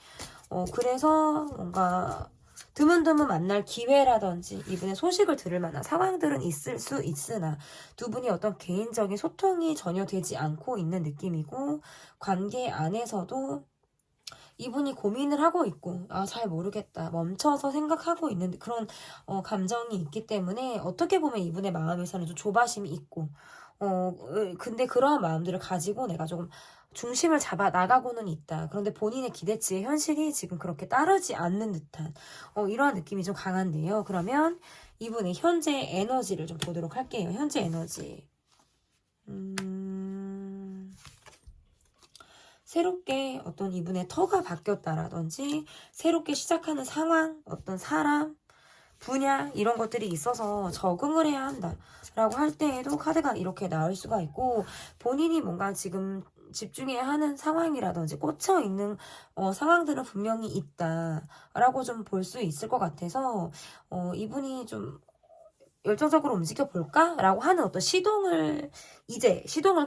S1: 그래서 뭔가 드문드문 만날 기회라든지 이분의 소식을 들을 만한 상황들은 있을 수 있으나 두 분이 어떤 개인적인 소통이 전혀 되지 않고 있는 느낌이고 관계 안에서도 이분이 고민을 하고 있고 잘 모르겠다 멈춰서 생각하고 있는 그런 감정이 있기 때문에 어떻게 보면 이분의 마음에서는 좀 조바심이 있고 근데 그러한 마음들을 가지고 내가 조금 중심을 잡아 나가고는 있다. 그런데 본인의 기대치의 현실이 지금 그렇게 따르지 않는 듯한 이러한 느낌이 좀 강한데요. 그러면 이분의 현재 에너지를 좀 보도록 할게요. 현재 에너지. 새롭게 어떤 이분의 터가 바뀌었다라든지 새롭게 시작하는 상황, 어떤 사람, 분야 이런 것들이 있어서 적응을 해야 한다라고 할 때에도 카드가 이렇게 나올 수가 있고 본인이 뭔가 지금 집중해야 하는 상황이라든지 꽂혀 있는 상황들은 분명히 있다라고 좀 볼 수 있을 것 같아서 이분이 좀 열정적으로 움직여 볼까라고 하는 어떤 시동을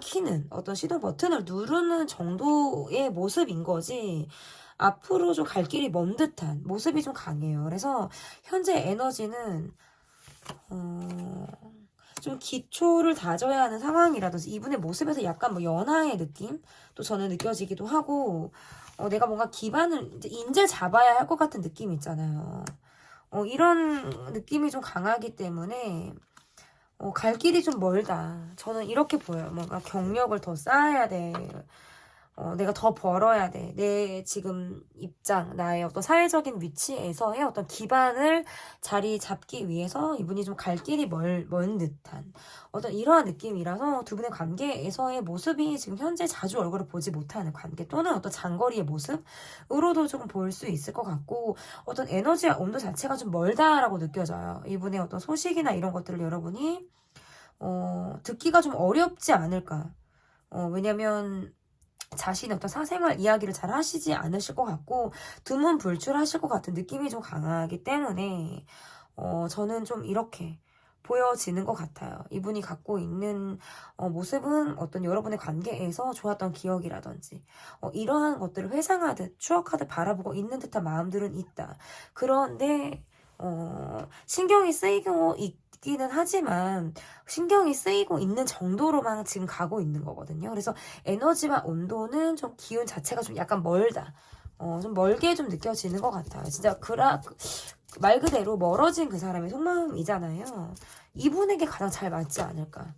S1: 키는 어떤 시동 버튼을 누르는 정도의 모습인 거지 앞으로 좀 갈 길이 먼 듯한 모습이 좀 강해요. 그래서 현재 에너지는 좀 기초를 다져야 하는 상황이라든지 이분의 모습에서 약간 뭐 연하의 느낌 또 저는 느껴지기도 하고 내가 뭔가 기반을 이제 잡아야 할 것 같은 느낌 있잖아요. 이런 느낌이 좀 강하기 때문에 갈 길이 좀 멀다. 저는 이렇게 보여요. 뭔가 경력을 더 쌓아야 돼. 내가 더 벌어야 돼. 내 지금 입장, 나의 어떤 사회적인 위치에서의 어떤 기반을 자리 잡기 위해서 이분이 좀 갈 길이 먼 듯한 어떤 이러한 느낌이라서 두 분의 관계에서의 모습이 지금 현재 자주 얼굴을 보지 못하는 관계 또는 어떤 장거리의 모습으로도 조금 볼 수 있을 것 같고 어떤 에너지와 온도 자체가 좀 멀다라고 느껴져요. 이분의 어떤 소식이나 이런 것들을 여러분이 듣기가 좀 어렵지 않을까. 왜냐면 자신의 어떤 사생활 이야기를 잘 하시지 않으실 것 같고 두문불출하실 것 같은 느낌이 좀 강하기 때문에 저는 좀 이렇게 보여지는 것 같아요. 이분이 갖고 있는 모습은 어떤 여러분의 관계에서 좋았던 기억이라든지 이러한 것들을 회상하듯 추억하듯 바라보고 있는 듯한 마음들은 있다. 그런데 신경이 쓰이고 있기는 하지만 신경이 쓰이고 있는 정도로만 지금 가고 있는 거거든요. 그래서 에너지와 온도는 좀 기운 자체가 좀 약간 멀다. 좀 멀게 좀 느껴지는 것 같아요. 진짜 말 그대로 멀어진 그 사람의 속마음이잖아요. 이분에게 가장 잘 맞지 않을까.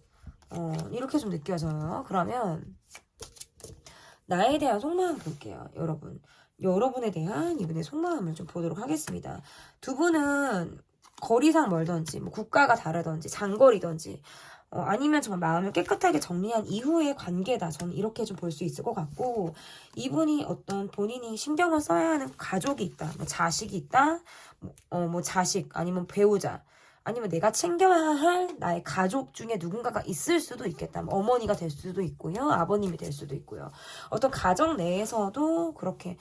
S1: 이렇게 좀 느껴져요. 그러면 나에 대한 속마음 볼게요, 여러분. 여러분에 대한 이분의 속마음을 좀 보도록 하겠습니다. 두 분은 거리상 멀던지, 뭐 국가가 다르던지, 장거리던지, 아니면 정말 마음을 깨끗하게 정리한 이후의 관계다. 저는 이렇게 좀 볼 수 있을 것 같고, 이분이 어떤 본인이 신경을 써야 하는 가족이 있다. 뭐 자식이 있다. 뭐 자식, 아니면 배우자. 아니면 내가 챙겨야 할 나의 가족 중에 누군가가 있을 수도 있겠다. 뭐 어머니가 될 수도 있고요. 아버님이 될 수도 있고요. 어떤 가정 내에서도 그렇게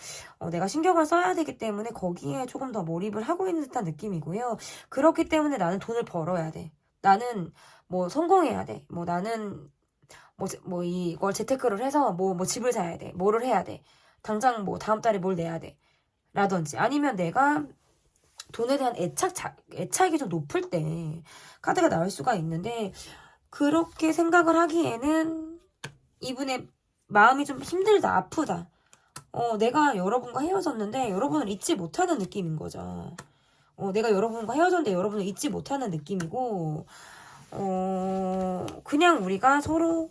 S1: 내가 신경을 써야 되기 때문에 거기에 조금 더 몰입을 하고 있는 듯한 느낌이고요. 그렇기 때문에 나는 돈을 벌어야 돼. 나는 뭐 성공해야 돼. 뭐 나는 뭐 이걸 재테크를 해서 뭐 집을 사야 돼. 뭐를 해야 돼. 당장 뭐 다음 달에 뭘 내야 돼. 라든지 아니면 내가 돈에 대한 애착이 좀 높을 때 카드가 나올 수가 있는데 그렇게 생각을 하기에는 이분의 마음이 좀 힘들다, 아프다. 내가 여러분과 헤어졌는데 여러분을 잊지 못하는 느낌인 거죠. 내가 여러분과 헤어졌는데 여러분을 잊지 못하는 느낌이고 그냥 우리가 서로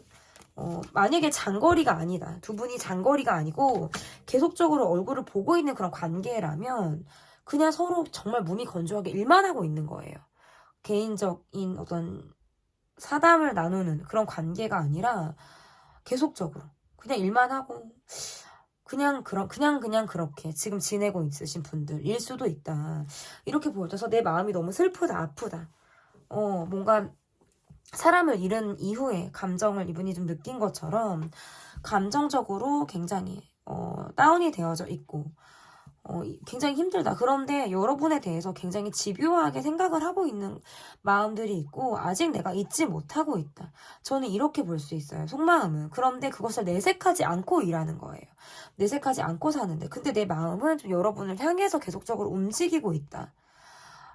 S1: 만약에 장거리가 아니다. 두 분이 장거리가 아니고 계속적으로 얼굴을 보고 있는 그런 관계라면 그냥 서로 정말 몸이 건조하게 일만 하고 있는 거예요. 개인적인 어떤 사담을 나누는 그런 관계가 아니라 계속적으로 그냥 일만 하고 그냥 그렇게 지금 지내고 있으신 분들일 수도 있다. 이렇게 보여져서 내 마음이 너무 슬프다, 아프다. 뭔가 사람을 잃은 이후에 감정을 이분이 좀 느낀 것처럼 감정적으로 굉장히 다운이 되어져 있고 굉장히 힘들다. 그런데 여러분에 대해서 굉장히 집요하게 생각을 하고 있는 마음들이 있고 아직 내가 잊지 못하고 있다. 저는 이렇게 볼 수 있어요. 속마음은. 그런데 그것을 내색하지 않고 일하는 거예요. 내색하지 않고 사는데 근데 내 마음은 좀 여러분을 향해서 계속적으로 움직이고 있다.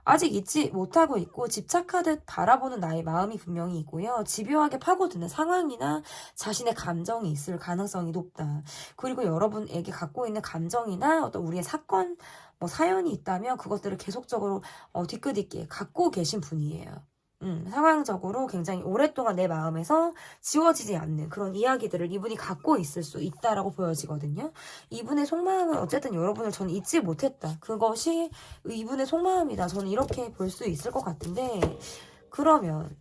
S1: 아직 잊지 못하고 있고 집착하듯 바라보는 나의 마음이 분명히 있고요. 집요하게 파고드는 상황이나 자신의 감정이 있을 가능성이 높다. 그리고 여러분에게 갖고 있는 감정이나 어떤 우리의 사건, 뭐 사연이 있다면 그것들을 계속적으로 뒤끝있게 갖고 계신 분이에요. 상황적으로 굉장히 오랫동안 내 마음에서 지워지지 않는 그런 이야기들을 이분이 갖고 있을 수 있다라고 보여지거든요. 이분의 속마음은 어쨌든 여러분을 저는 잊지 못했다. 그것이 이분의 속마음이다. 저는 이렇게 볼 수 있을 것 같은데 그러면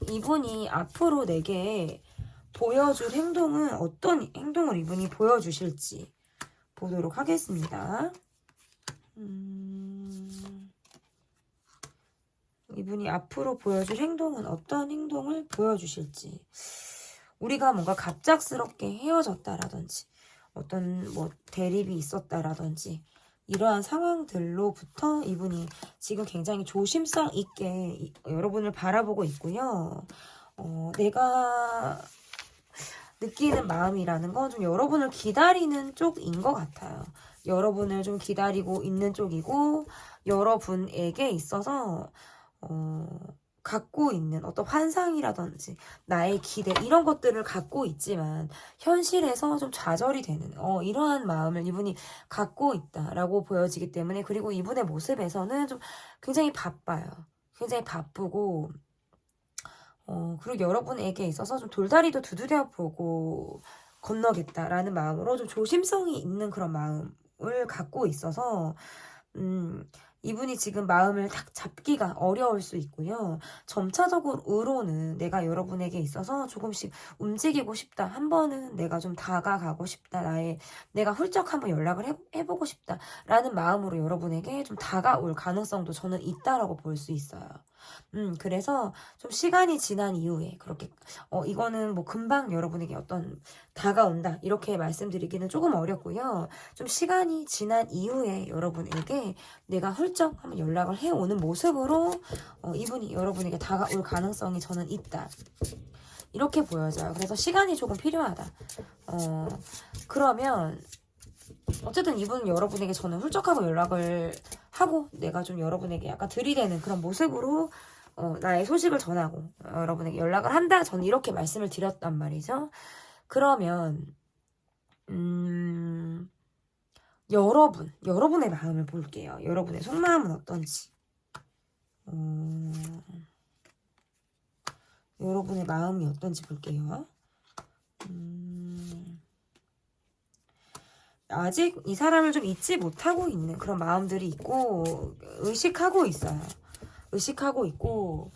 S1: 이분이 앞으로 내게 보여줄 행동은 어떤 행동을 이분이 보여주실지 보도록 하겠습니다. 이분이 앞으로 보여줄 행동은 어떤 행동을 보여주실지. 우리가 뭔가 갑작스럽게 헤어졌다라든지 어떤 뭐 대립이 있었다라든지 이러한 상황들로부터 이분이 지금 굉장히 조심성 있게 여러분을 바라보고 있고요. 내가 느끼는 마음이라는 건 좀 여러분을 기다리는 쪽인 것 같아요. 여러분을 좀 기다리고 있는 쪽이고 여러분에게 있어서 갖고 있는 어떤 환상이라든지 나의 기대 이런 것들을 갖고 있지만 현실에서 좀 좌절이 되는 이러한 마음을 이분이 갖고 있다라고 보여지기 때문에 그리고 이분의 모습에서는 좀 굉장히 바빠요. 굉장히 바쁘고 그리고 여러분에게 있어서 좀 돌다리도 두드려 보고 건너겠다라는 마음으로 좀 조심성이 있는 그런 마음을 갖고 있어서 이분이 지금 마음을 딱 잡기가 어려울 수 있고요. 점차적으로는 내가 여러분에게 있어서 조금씩 움직이고 싶다. 한 번은 내가 좀 다가가고 싶다. 내가 훌쩍 한번 연락을 해보고 싶다. 라는 마음으로 여러분에게 좀 다가올 가능성도 저는 있다라고 볼 수 있어요. 그래서 좀 시간이 지난 이후에 그렇게 이거는 뭐 금방 여러분에게 어떤 다가온다 이렇게 말씀드리기는 조금 어렵고요. 좀 시간이 지난 이후에 여러분에게 내가 훌쩍 한번 연락을 해오는 모습으로 이분이 여러분에게 다가올 가능성이 저는 있다. 이렇게 보여져요. 그래서 시간이 조금 필요하다. 그러면 어쨌든 이분은 여러분에게 저는 훌쩍하고 연락을 하고 내가 좀 여러분에게 약간 들이대는 그런 모습으로 나의 소식을 전하고 여러분에게 연락을 한다. 저는 이렇게 말씀을 드렸단 말이죠. 그러면 여러분의 마음을 볼게요. 여러분의 속마음은 어떤지. 여러분의 마음이 어떤지 볼게요. 아직 이 사람을 좀 잊지 못하고 있는 그런 마음들이 있고 의식하고 있어요. 의식하고 있고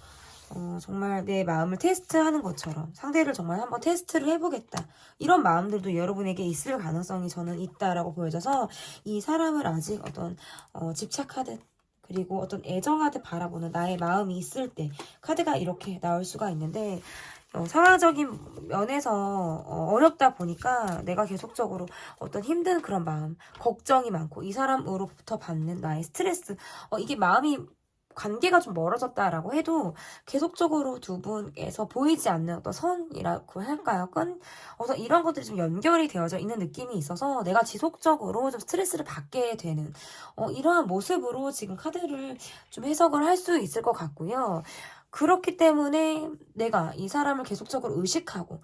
S1: 정말 내 마음을 테스트하는 것처럼 상대를 정말 한번 테스트를 해보겠다. 이런 마음들도 여러분에게 있을 가능성이 저는 있다라고 보여져서 이 사람을 아직 어떤 집착하듯 그리고 어떤 애정하듯 바라보는 나의 마음이 있을 때 카드가 이렇게 나올 수가 있는데 상황적인 면에서 어렵다 보니까 내가 계속적으로 어떤 힘든 그런 마음, 걱정이 많고 이 사람으로부터 받는 나의 스트레스 이게 마음이 관계가 좀 멀어졌다라고 해도 계속적으로 두 분에서 보이지 않는 어떤 선이라고 할까요? 어떤 이런 것들이 좀 연결이 되어져 있는 느낌이 있어서 내가 지속적으로 좀 스트레스를 받게 되는 이러한 모습으로 지금 카드를 좀 해석을 할 수 있을 것 같고요. 그렇기 때문에 내가 이 사람을 계속적으로 의식하고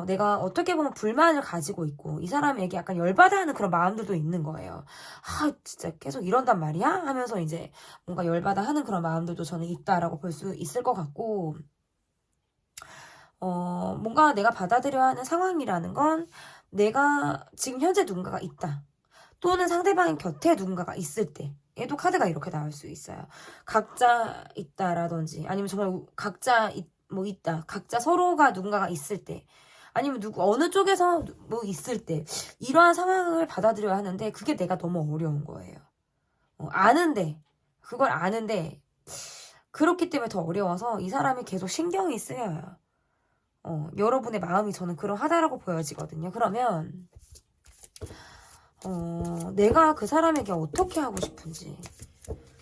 S1: 내가 어떻게 보면 불만을 가지고 있고 이 사람에게 약간 열받아하는 그런 마음들도 있는 거예요. 아 진짜 계속 이런단 말이야? 하면서 이제 뭔가 열받아하는 그런 마음들도 저는 있다라고 볼 수 있을 것 같고 뭔가 내가 받아들여야 하는 상황이라는 건 내가 지금 현재 누군가가 있다. 또는 상대방의 곁에 누군가가 있을 때 얘도 카드가 이렇게 나올 수 있어요. 각자 있다라든지 아니면 정말 각자 있다. 각자 서로가 누군가가 있을 때 아니면 어느 쪽에서 뭐 있을 때 이러한 상황을 받아들여야 하는데 그게 내가 너무 어려운 거예요. 그걸 아는데 그렇기 때문에 더 어려워서 이 사람이 계속 신경이 쓰여요. 여러분의 마음이 저는 그러하다라고 보여지거든요. 그러면 내가 그 사람에게 어떻게 하고 싶은지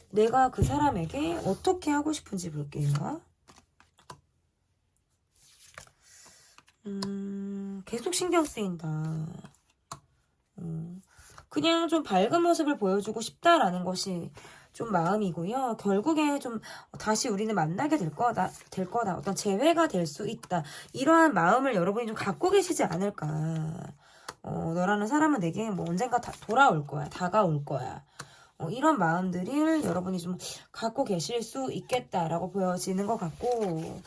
S1: 내가 그 사람에게 어떻게 하고 싶은지 볼게요. 계속 신경 쓰인다. 그냥 좀 밝은 모습을 보여주고 싶다라는 것이 좀 마음이고요. 결국에 좀 다시 우리는 만나게 될 거다. 어떤 재회가 될 수 있다. 이러한 마음을 여러분이 좀 갖고 계시지 않을까. 너라는 사람은 내게 뭐 언젠가 돌아올 거야. 다가올 거야. 이런 마음들을 여러분이 좀 갖고 계실 수 있겠다라고 보여지는 것 같고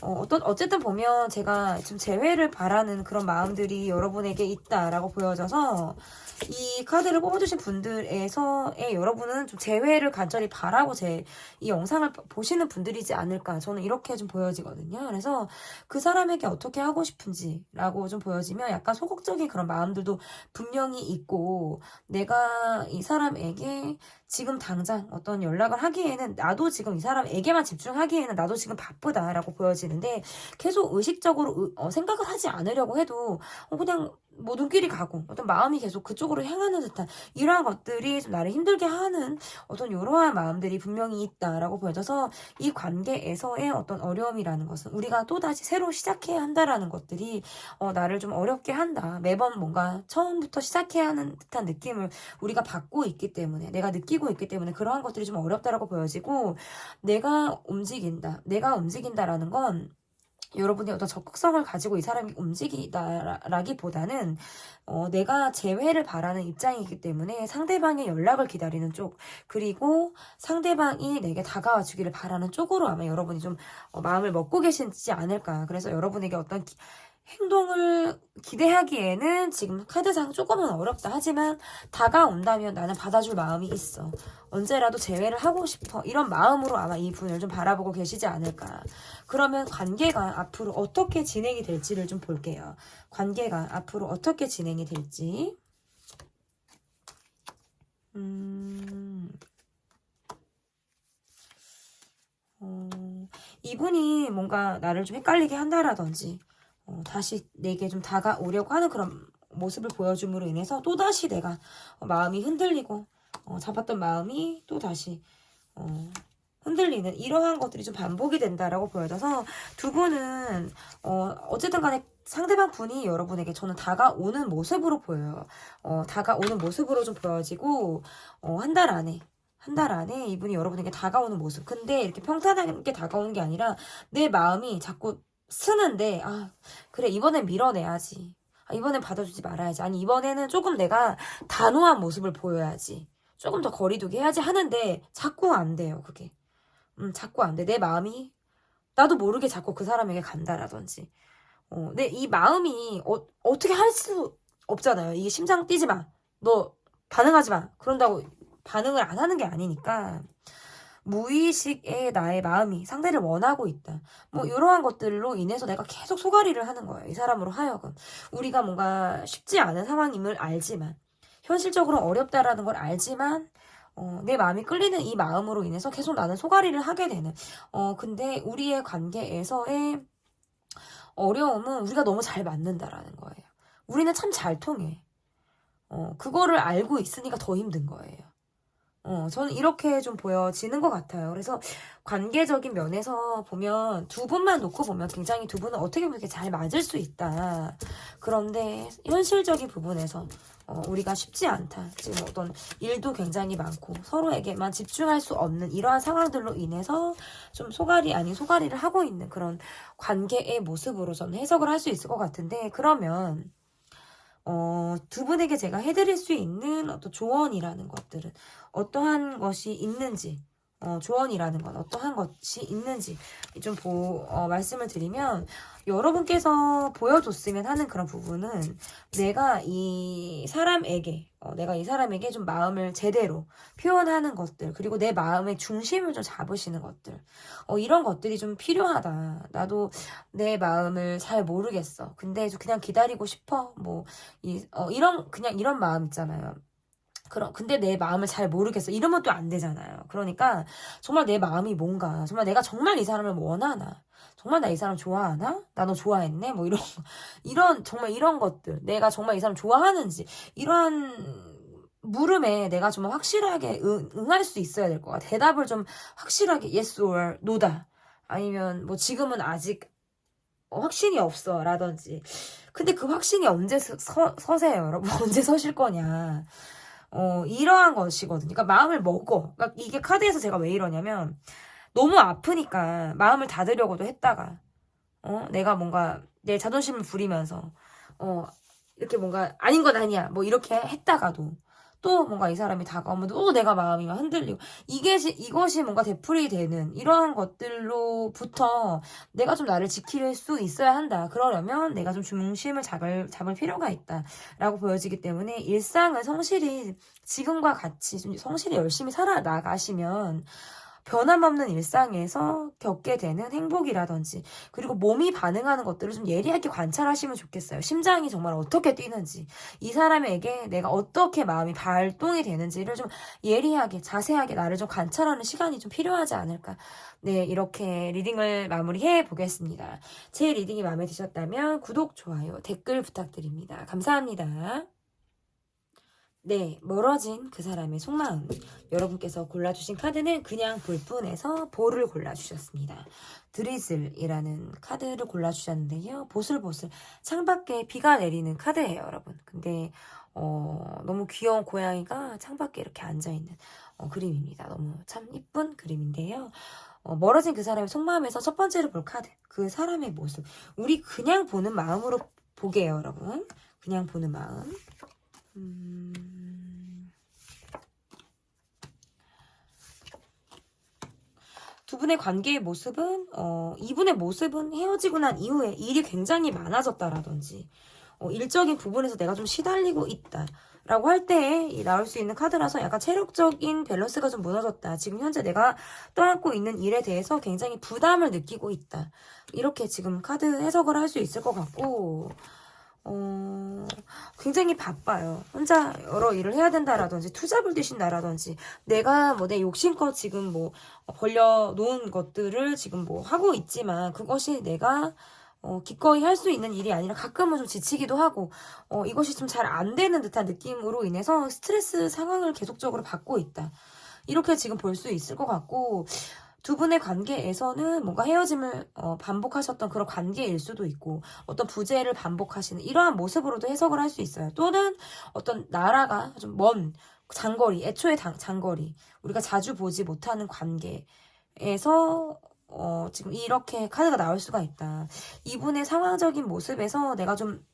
S1: 어쨌든 보면 제가 지금 재회를 바라는 그런 마음들이 여러분에게 있다라고 보여져서 이 카드를 뽑아주신 분들에서의 여러분은 좀 재회를 간절히 바라고 이 영상을 보시는 분들이지 않을까 저는 이렇게 좀 보여지거든요. 그래서 그 사람에게 어떻게 하고 싶은지라고 좀 보여지면 약간 소극적인 그런 마음들도 분명히 있고 내가 이 사람에게 지금 당장 어떤 연락을 하기에는 나도 지금 이 사람에게만 집중하기에는 나도 지금 바쁘다라고 보여지는데 계속 의식적으로 생각을 하지 않으려고 해도 그냥 뭐 눈길이 가고 어떤 마음이 계속 그쪽으로 향하는 듯한 이러한 것들이 좀 나를 힘들게 하는 어떤 이러한 마음들이 분명히 있다라고 보여져서 이 관계에서의 어떤 어려움이라는 것은 우리가 또다시 새로 시작해야 한다라는 것들이 나를 좀 어렵게 한다. 매번 뭔가 처음부터 시작해야 하는 듯한 느낌을 우리가 받고 있기 때문에 내가 느끼고 있기 때문에 그러한 것들이 좀 어렵다라고 보여지고 내가 움직인다라는 건 여러분이 어떤 적극성을 가지고 이 사람이 움직이다라기보다는 내가 재회를 바라는 입장이기 때문에 상대방의 연락을 기다리는 쪽 그리고 상대방이 내게 다가와 주기를 바라는 쪽으로 아마 여러분이 좀 마음을 먹고 계시지 않을까. 그래서 여러분에게 어떤 행동을 기대하기에는 지금 카드상 조금은 어렵다. 하지만 다가온다면 나는 받아줄 마음이 있어. 언제라도 재회를 하고 싶어. 이런 마음으로 아마 이 분을 좀 바라보고 계시지 않을까. 그러면 관계가 앞으로 어떻게 진행이 될지를 좀 볼게요. 관계가 앞으로 어떻게 진행이 될지. 이분이 뭔가 나를 좀 헷갈리게 한다라든지 다시 내게 좀 다가오려고 하는 그런 모습을 보여줌으로 인해서 또다시 내가 마음이 흔들리고 잡았던 마음이 또다시 흔들리는 이러한 것들이 좀 반복이 된다라고 보여져서 두 분은 어쨌든 간에 상대방 분이 여러분에게 저는 다가오는 모습으로 보여요. 다가오는 모습으로 좀 보여지고 한 달 안에 한 달 안에 이분이 여러분에게 다가오는 모습. 근데 이렇게 평탄하게 다가오는 게 아니라 내 마음이 자꾸 쓰는데, 아, 그래, 이번엔 밀어내야지. 아, 이번엔 받아주지 말아야지. 아니, 이번에는 조금 내가 단호한 모습을 보여야지. 조금 더 거리두기 해야지 하는데, 자꾸 안 돼요, 그게. 자꾸 안 돼. 내 마음이, 나도 모르게 자꾸 그 사람에게 간다라든지. 근데 이 마음이, 어떻게 할 수 없잖아요. 이게 심장 뛰지 마. 너 반응하지 마. 그런다고 반응을 안 하는 게 아니니까. 무의식의 나의 마음이 상대를 원하고 있다. 뭐 이러한 것들로 인해서 내가 계속 소가리를 하는 거예요. 이 사람으로 하여금. 우리가 뭔가 쉽지 않은 상황임을 알지만 현실적으로 어렵다라는 걸 알지만 내 마음이 끌리는 이 마음으로 인해서 계속 나는 소가리를 하게 되는 근데 우리의 관계에서의 어려움은 우리가 너무 잘 맞는다라는 거예요. 우리는 참 잘 통해. 그거를 알고 있으니까 더 힘든 거예요. 저는 이렇게 좀 보여지는 것 같아요. 그래서 관계적인 면에서 보면 두 분만 놓고 보면 굉장히 두 분은 어떻게 보면 이렇게 잘 맞을 수 있다. 그런데 현실적인 부분에서 우리가 쉽지 않다. 지금 어떤 일도 굉장히 많고 서로에게만 집중할 수 없는 이러한 상황들로 인해서 좀 소갈이 아닌 소갈이를 하고 있는 그런 관계의 모습으로 저는 해석을 할 수 있을 것 같은데 그러면 두 분에게 제가 해드릴 수 있는 어떤 조언이라는 것들은 어떠한 것이 있는지, 조언이라는 건 어떠한 것이 있는지 좀 말씀을 드리면 여러분께서 보여줬으면 하는 그런 부분은 내가 이 사람에게 좀 마음을 제대로 표현하는 것들 그리고 내 마음의 중심을 좀 잡으시는 것들 이런 것들이 좀 필요하다. 나도 내 마음을 잘 모르겠어. 근데 그냥 기다리고 싶어. 이런 마음 있잖아요. 근데 내 마음을 잘 모르겠어. 이러면 또 안 되잖아요. 그러니까 정말 내 마음이 뭔가, 정말 내가 정말 이 사람을 원하나, 정말 나 이 사람 좋아하나? 나 너 좋아했네? 뭐 정말 이런 것들. 내가 정말 이 사람 좋아하는지, 이러한 물음에 내가 좀 확실하게 응할 수 있어야 될 것 같아. 대답을 좀 확실하게 yes or no다. 아니면 뭐 지금은 아직 확신이 없어. 라든지. 근데 그 확신이 언제 서세요, 여러분? 언제 서실 거냐. 이러한 것이거든요. 그러니까 마음을 먹어. 그러니까 이게 카드에서 제가 왜 이러냐면, 너무 아프니까 마음을 닫으려고도 했다가, 내가 뭔가 내 자존심을 부리면서, 이렇게 뭔가 아닌 건 아니야. 뭐 이렇게 했다가도, 또 뭔가 이 사람이 다가오면 또 내가 마음이 막 흔들리고, 이것이 뭔가 되풀이 되는 이러한 것들로부터 내가 좀 나를 지킬 수 있어야 한다. 그러려면 내가 좀 중심을 잡을 필요가 있다. 라고 보여지기 때문에 일상을 성실히 지금과 같이 좀 성실히 열심히 살아나가시면 변함없는 일상에서 겪게 되는 행복이라든지 그리고 몸이 반응하는 것들을 좀 예리하게 관찰하시면 좋겠어요. 심장이 정말 어떻게 뛰는지 이 사람에게 내가 어떻게 마음이 발동이 되는지를 좀 예리하게 자세하게 나를 좀 관찰하는 시간이 좀 필요하지 않을까. 네, 이렇게 리딩을 마무리해 보겠습니다. 제 리딩이 마음에 드셨다면 구독, 좋아요, 댓글 부탁드립니다. 감사합니다. 네, 멀어진 그 사람의 속마음. 여러분께서 골라주신 카드는 그냥 볼 뿐에서 볼을 골라주셨습니다. 드리즐이라는 카드를 골라주셨는데요. 보슬보슬 창밖에 비가 내리는 카드예요, 여러분. 근데 너무 귀여운 고양이가 창밖에 이렇게 앉아있는 그림입니다. 너무 참 이쁜 그림인데요. 멀어진 그 사람의 속마음에서 첫 번째로 볼 카드. 그 사람의 모습. 우리 그냥 보는 마음으로 보게요, 여러분. 그냥 보는 마음. 두 분의 관계의 모습은 이분의 모습은 헤어지고 난 이후에 일이 굉장히 많아졌다라든지 일적인 부분에서 내가 좀 시달리고 있다 라고 할 때에 나올 수 있는 카드라서 약간 체력적인 밸런스가 좀 무너졌다. 지금 현재 내가 떠안고 있는 일에 대해서 굉장히 부담을 느끼고 있다. 이렇게 지금 카드 해석을 할 수 있을 것 같고 굉장히 바빠요. 혼자 여러 일을 해야 된다라든지 투잡을 뛰신다라든지 내가 뭐 내 욕심껏 지금 뭐 벌려놓은 것들을 지금 뭐 하고 있지만 그것이 내가 기꺼이 할 수 있는 일이 아니라 가끔은 좀 지치기도 하고 이것이 좀 잘 안 되는 듯한 느낌으로 인해서 스트레스 상황을 계속적으로 받고 있다. 이렇게 지금 볼 수 있을 것 같고 두 분의 관계에서는 뭔가 헤어짐을 반복하셨던 그런 관계일 수도 있고 어떤 부재를 반복하시는 이러한 모습으로도 해석을 할 수 있어요. 또는 어떤 나라가 좀 먼 장거리, 애초에 장거리, 우리가 자주 보지 못하는 관계에서 지금 이렇게 카드가 나올 수가 있다. 이분의 상황적인 모습에서 내가 좀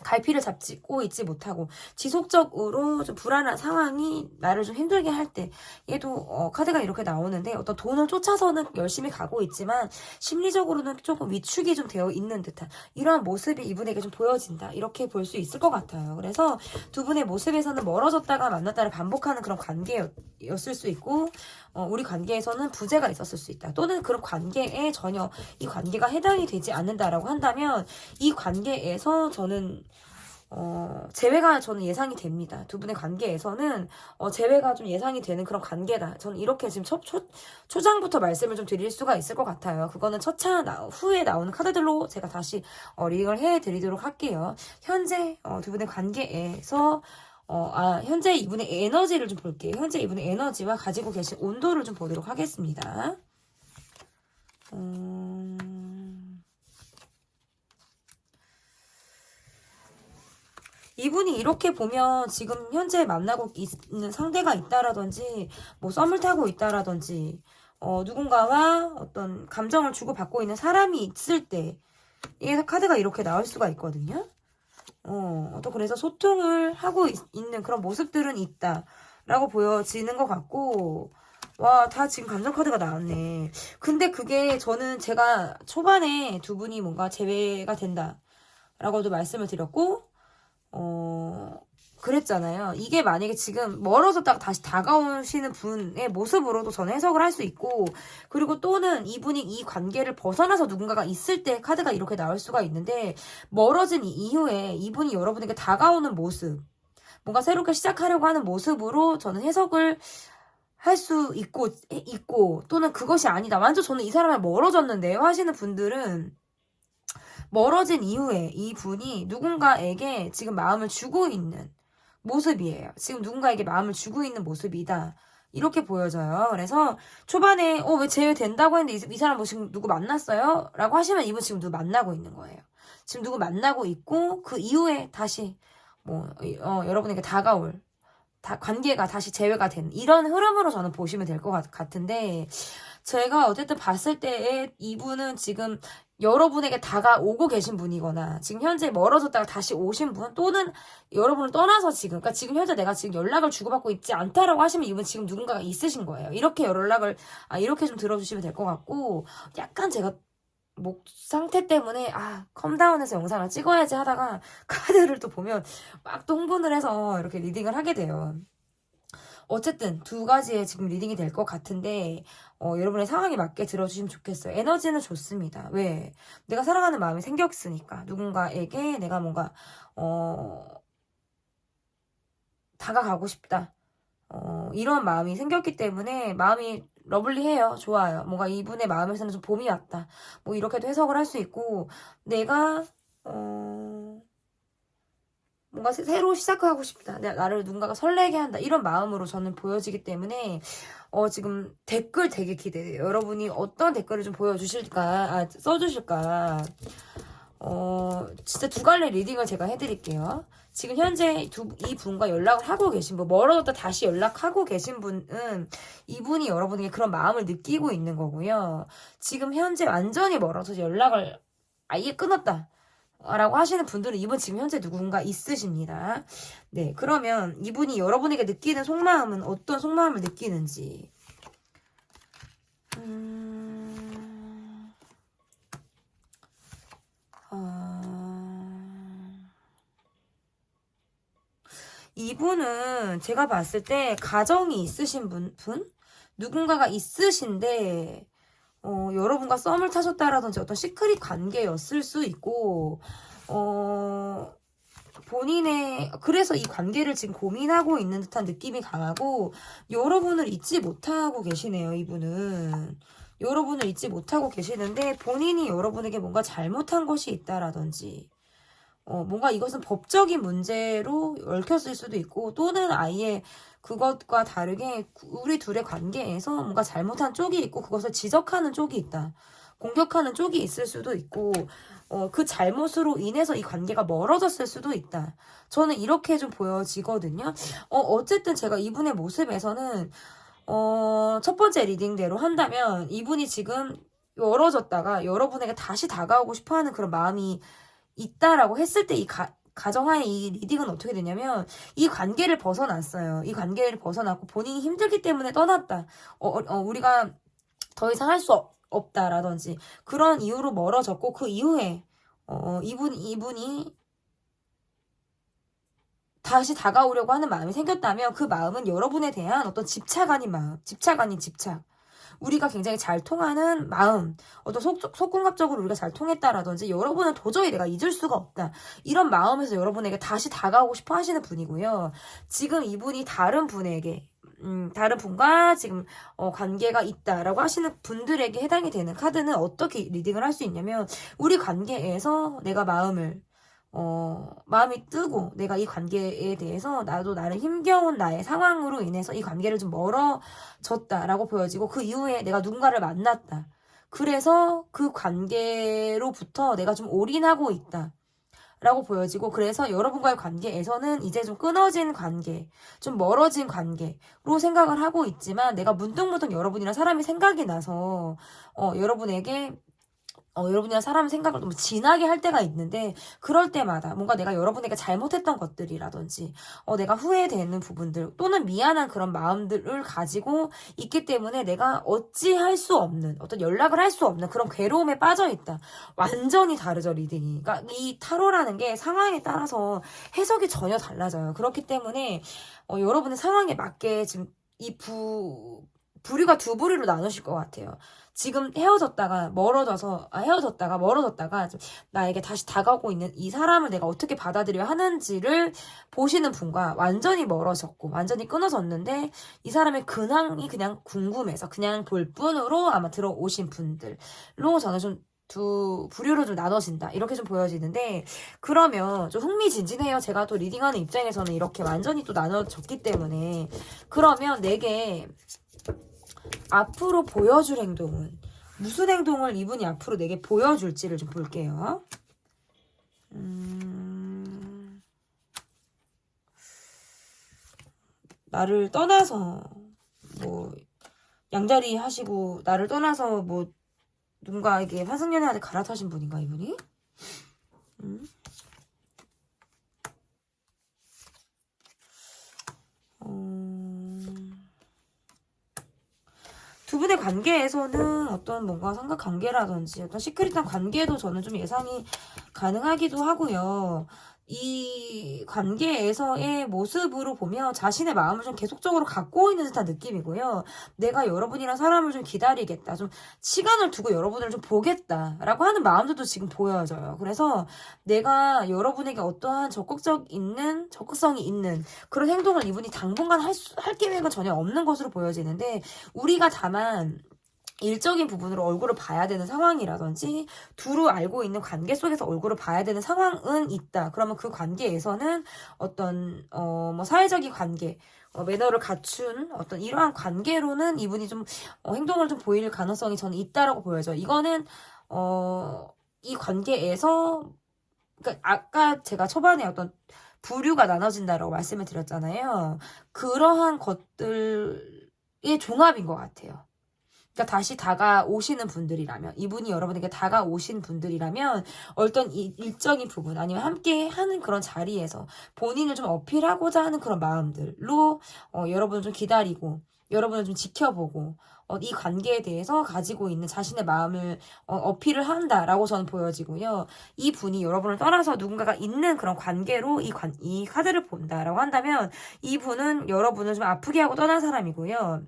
S1: 갈피를 잡고 있지 못하고 지속적으로 좀 불안한 상황이 나를 좀 힘들게 할 때 얘도 카드가 이렇게 나오는데 어떤 돈을 쫓아서는 열심히 가고 있지만 심리적으로는 조금 위축이 좀 되어 있는 듯한 이러한 모습이 이분에게 좀 보여진다. 이렇게 볼 수 있을 것 같아요. 그래서 두 분의 모습에서는 멀어졌다가 만났다를 반복하는 그런 관계였을 수 있고 우리 관계에서는 부재가 있었을 수 있다. 또는 그런 관계에 전혀 이 관계가 해당이 되지 않는다라고 한다면 이 관계에서 저는 재회가 저는 예상이 됩니다. 두 분의 관계에서는 재회가 좀 예상이 되는 그런 관계다. 저는 이렇게 지금 초장부터 말씀을 좀 드릴 수가 있을 것 같아요. 그거는 첫차 후에 나오는 카드들로 제가 다시 리딩을 해드리도록 할게요. 현재 두 분의 관계에서 현재 이분의 에너지를 좀 볼게요. 현재 이분의 에너지와 가지고 계신 온도를 좀 보도록 하겠습니다. 이분이 이렇게 보면 지금 현재 만나고 있는 상대가 있다라든지 뭐 썸을 타고 있다라든지 누군가와 어떤 감정을 주고받고 있는 사람이 있을 때 이 카드가 이렇게 나올 수가 있거든요. 또 그래서 소통을 하고 있는 그런 모습들은 있다라고 보여지는 것 같고 와, 다 지금 감정 카드가 나왔네. 근데 그게 저는 제가 초반에 두 분이 뭔가 재회가 된다라고도 말씀을 드렸고 그랬잖아요. 이게 만약에 지금 멀어졌다가 다시 다가오시는 분의 모습으로도 저는 해석을 할 수 있고, 그리고 또는 이분이 이 관계를 벗어나서 누군가가 있을 때 카드가 이렇게 나올 수가 있는데, 멀어진 이후에 이분이 여러분에게 다가오는 모습, 뭔가 새롭게 시작하려고 하는 모습으로 저는 해석을 할 수 있고, 또는 그것이 아니다. 완전 저는 이 사람이 멀어졌는데요 하시는 분들은 멀어진 이후에 이 분이 누군가에게 지금 마음을 주고 있는 모습이에요. 지금 누군가에게 마음을 주고 있는 모습이다. 이렇게 보여져요. 그래서 초반에 왜 제외된다고 했는데 이 사람 뭐 지금 누구 만났어요? 라고 하시면 이분 지금 누구 만나고 있는 거예요. 지금 누구 만나고 있고 그 이후에 다시 여러분에게 다가올 관계가 다시 재회가 된 이런 흐름으로 저는 보시면 될 것 같은데 제가 어쨌든 봤을 때 이분은 지금 여러분에게 다가오고 계신 분이거나 지금 현재 멀어졌다가 다시 오신 분 또는 여러분을 떠나서 그러니까 지금 현재 내가 지금 연락을 주고받고 있지 않다라고 하시면 이분 지금 누군가가 있으신 거예요. 이렇게 연락을 이렇게 좀 들어주시면 될 것 같고 약간 제가 목 상태 때문에 컴다운해서 영상을 찍어야지 하다가 카드를 또 보면 막 또 흥분을 해서 이렇게 리딩을 하게 돼요. 어쨌든 두 가지의 지금 리딩이 될 것 같은데 여러분의 상황에 맞게 들어주시면 좋겠어요. 에너지는 좋습니다. 왜? 내가 사랑하는 마음이 생겼으니까 누군가에게 내가 뭔가 다가가고 싶다. 이런 마음이 생겼기 때문에 마음이 러블리해요. 좋아요. 뭔가 이분의 마음에서는 좀 봄이 왔다. 뭐 이렇게도 해석을 할 수 있고 내가 뭔가 새로 시작하고 싶다. 나를 누군가가 설레게 한다. 이런 마음으로 저는 보여지기 때문에 지금 댓글 되게 기대돼요. 여러분이 어떤 댓글을 좀 보여주실까, 써주실까. 진짜 두 갈래 리딩을 제가 해드릴게요. 지금 현재 이 분과 연락을 하고 계신 분, 멀어졌다 다시 연락하고 계신 분은 이분이 여러분에게 그런 마음을 느끼고 있는 거고요. 지금 현재 완전히 멀어서 연락을 아예 끊었다. 라고 하시는 분들은 이분 지금 현재 누군가 있으십니다. 네, 그러면 이분이 여러분에게 느끼는 속마음은 어떤 속마음을 느끼는지. 이분은 제가 봤을 때 가정이 있으신 분? 누군가가 있으신데 여러분과 썸을 타셨다라든지 어떤 시크릿 관계였을 수 있고 그래서 이 관계를 지금 고민하고 있는 듯한 느낌이 강하고 여러분을 잊지 못하고 계시네요. 이분은 여러분을 잊지 못하고 계시는데 본인이 여러분에게 뭔가 잘못한 것이 있다라든지 뭔가 이것은 법적인 문제로 얽혔을 수도 있고 또는 아예 그것과 다르게 우리 둘의 관계에서 뭔가 잘못한 쪽이 있고 그것을 지적하는 쪽이 있다. 공격하는 쪽이 있을 수도 있고 그 잘못으로 인해서 이 관계가 멀어졌을 수도 있다. 저는 이렇게 좀 보여지거든요. 어쨌든 제가 이분의 모습에서는 첫 번째 리딩대로 한다면 이분이 지금 멀어졌다가 여러분에게 다시 다가오고 싶어하는 그런 마음이 있다라고 했을 때 이 가정하에 이 리딩은 어떻게 되냐면 이 관계를 벗어났어요. 이 관계를 벗어났고 본인이 힘들기 때문에 떠났다. 우리가 더 이상 할 수 없다라든지 그런 이유로 멀어졌고 그 이후에 이분이 다시 다가오려고 하는 마음이 생겼다면 그 마음은 여러분에 대한 어떤 집착 아닌 마음, 집착 아닌 집착. 우리가 굉장히 잘 통하는 마음, 어떤 속궁합적으로 우리가 잘 통했다라든지 여러분은 도저히 내가 잊을 수가 없다. 이런 마음에서 여러분에게 다시 다가오고 싶어 하시는 분이고요. 지금 이분이 다른 분에게 다른 분과 지금 관계가 있다라고 하시는 분들에게 해당이 되는 카드는 어떻게 리딩을 할 수 있냐면 우리 관계에서 내가 마음이 뜨고 내가 이 관계에 대해서 나도 나를 힘겨운 나의 상황으로 인해서 이 관계를 좀 멀어졌다라고 보여지고 그 이후에 내가 누군가를 만났다. 그래서 그 관계로부터 내가 좀 올인하고 있다. 라고 보여지고 그래서 여러분과의 관계에서는 이제 좀 끊어진 관계, 좀 멀어진 관계로 생각을 하고 있지만 내가 문득문득 여러분이랑 사람이 생각이 나서 여러분이랑 사람 생각을 너무 진하게 할 때가 있는데 그럴 때마다 뭔가 내가 여러분에게 잘못했던 것들이라든지 내가 후회되는 부분들 또는 미안한 그런 마음들을 가지고 있기 때문에 내가 어찌할 수 없는 어떤 연락을 할 수 없는 그런 괴로움에 빠져있다. 완전히 다르죠 리딩이. 그러니까 이 타로라는 게 상황에 따라서 해석이 전혀 달라져요. 그렇기 때문에 여러분의 상황에 맞게 지금 이 부류가 두 부류로 나누실 것 같아요. 지금 헤어졌다가 멀어졌다가 좀 나에게 다시 다가오고 있는 이 사람을 내가 어떻게 받아들여야 하는지를 보시는 분과 완전히 멀어졌고 완전히 끊어졌는데 이 사람의 근황이 그냥 궁금해서 그냥 볼 뿐으로 아마 들어오신 분들로 저는 좀 두 부류로 좀 나눠진다 이렇게 좀 보여지는데 그러면 좀 흥미진진해요. 제가 또 리딩하는 입장에서는 이렇게 완전히 또 나눠졌기 때문에 그러면 내게 앞으로 보여줄 행동은 무슨 행동을 이분이 앞으로 내게 보여줄지를 좀 볼게요. 나를 떠나서 뭐 양자리 하시고 나를 떠나서 뭐 누군가에게 환승연애한테 갈아타신 분인가 이분이? 두 분의 관계에서는 어떤 뭔가 삼각관계라든지 어떤 시크릿한 관계도 저는 좀 예상이 가능하기도 하고요. 이 관계에서의 모습으로 보면 자신의 마음을 좀 계속적으로 갖고 있는 듯한 느낌이고요. 내가 여러분이랑 사람을 좀 기다리겠다. 좀 시간을 두고 여러분을 좀 보겠다라고 하는 마음들도 지금 보여져요. 그래서 내가 여러분에게 어떠한 적극성이 있는 그런 행동을 이분이 당분간 할 계획은 전혀 없는 것으로 보여지는데 우리가 다만 일적인 부분으로 얼굴을 봐야 되는 상황이라든지 두루 알고 있는 관계 속에서 얼굴을 봐야 되는 상황은 있다. 그러면 그 관계에서는 어떤 뭐 사회적인 관계, 매너를 갖춘 어떤 이러한 관계로는 이분이 좀 행동을 좀 보일 가능성이 저는 있다라고 보여져요. 이거는 이 관계에서 그러니까 아까 제가 초반에 어떤 부류가 나눠진다라고 말씀을 드렸잖아요. 그러한 것들의 종합인 것 같아요. 그러니까 다시 다가오시는 분들이라면 이분이 여러분에게 다가오신 분들이라면 어떤 일적인 부분 아니면 함께 하는 그런 자리에서 본인을 좀 어필하고자 하는 그런 마음들로 여러분을 좀 기다리고 여러분을 좀 지켜보고 이 관계에 대해서 가지고 있는 자신의 마음을 어필을 한다라고 저는 보여지고요. 이 분이 여러분을 떠나서 누군가가 있는 그런 관계로 이 카드를 본다라고 한다면 이 분은 여러분을 좀 아프게 하고 떠난 사람이고요.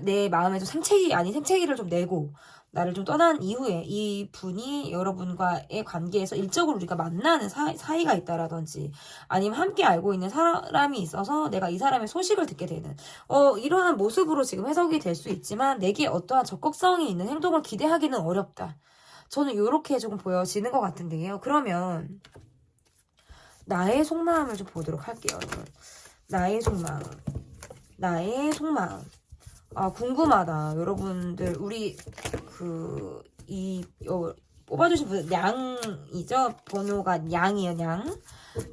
S1: 내 마음에 좀 생채기를 좀 내고 나를 좀 떠난 이후에 이 분이 여러분과의 관계에서 일적으로 우리가 만나는 사이가 있다라든지 아니면 함께 알고 있는 사람이 있어서 내가 이 사람의 소식을 듣게 되는 이러한 모습으로 지금 해석이 될 수 있지만 내게 어떠한 적극성이 있는 행동을 기대하기는 어렵다. 저는 이렇게 조금 보여지는 것 같은데요. 그러면 나의 속마음을 좀 보도록 할게요. 여러분. 나의 속마음. 궁금하다. 여러분들, 우리, 뽑아주신 분 양이죠. 번호가 양이에요.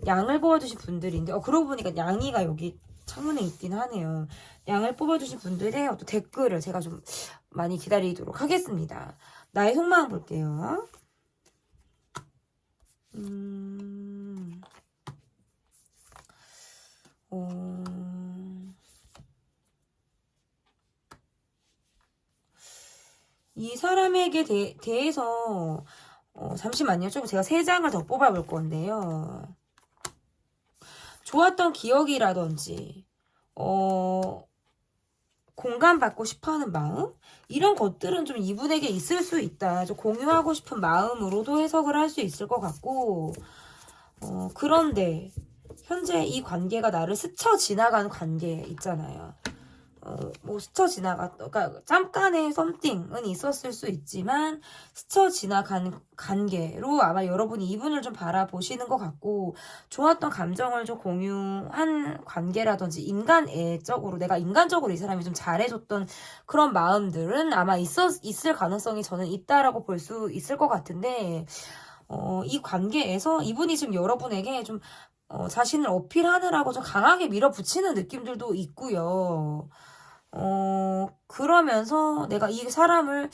S1: 양을 뽑아주신 분들인데 그러고 보니까 양이가 여기 창문에 있긴 하네요. 양을 뽑아주신 분들의 어떤 댓글을 제가 좀 많이 기다리도록 하겠습니다. 나의 속마음 볼게요. 이 사람에게 대해서 잠시만요. 좀 제가 3장을 더 뽑아볼 건데요. 좋았던 기억이라든지 공감받고 싶어하는 마음? 이런 것들은 좀 이분에게 있을 수 있다. 좀 공유하고 싶은 마음으로도 해석을 할 수 있을 것 같고 그런데 현재 이 관계가 나를 스쳐 지나가는 관계 있잖아요. 뭐 스쳐 그러니까 잠깐의 썸띵은 있었을 수 있지만 스쳐 지나간 관계로 아마 여러분이 이분을 좀 바라보시는 것 같고 좋았던 감정을 좀 공유한 관계라든지 인간애적으로 내가 인간적으로 이 사람이 좀 잘해줬던 그런 마음들은 아마 있을 가능성이 저는 있다라고 볼 수 있을 것 같은데 이 관계에서 이분이 지금 여러분에게 좀 자신을 어필하느라고 좀 강하게 밀어붙이는 느낌들도 있고요. 그러면서 내가 이 사람을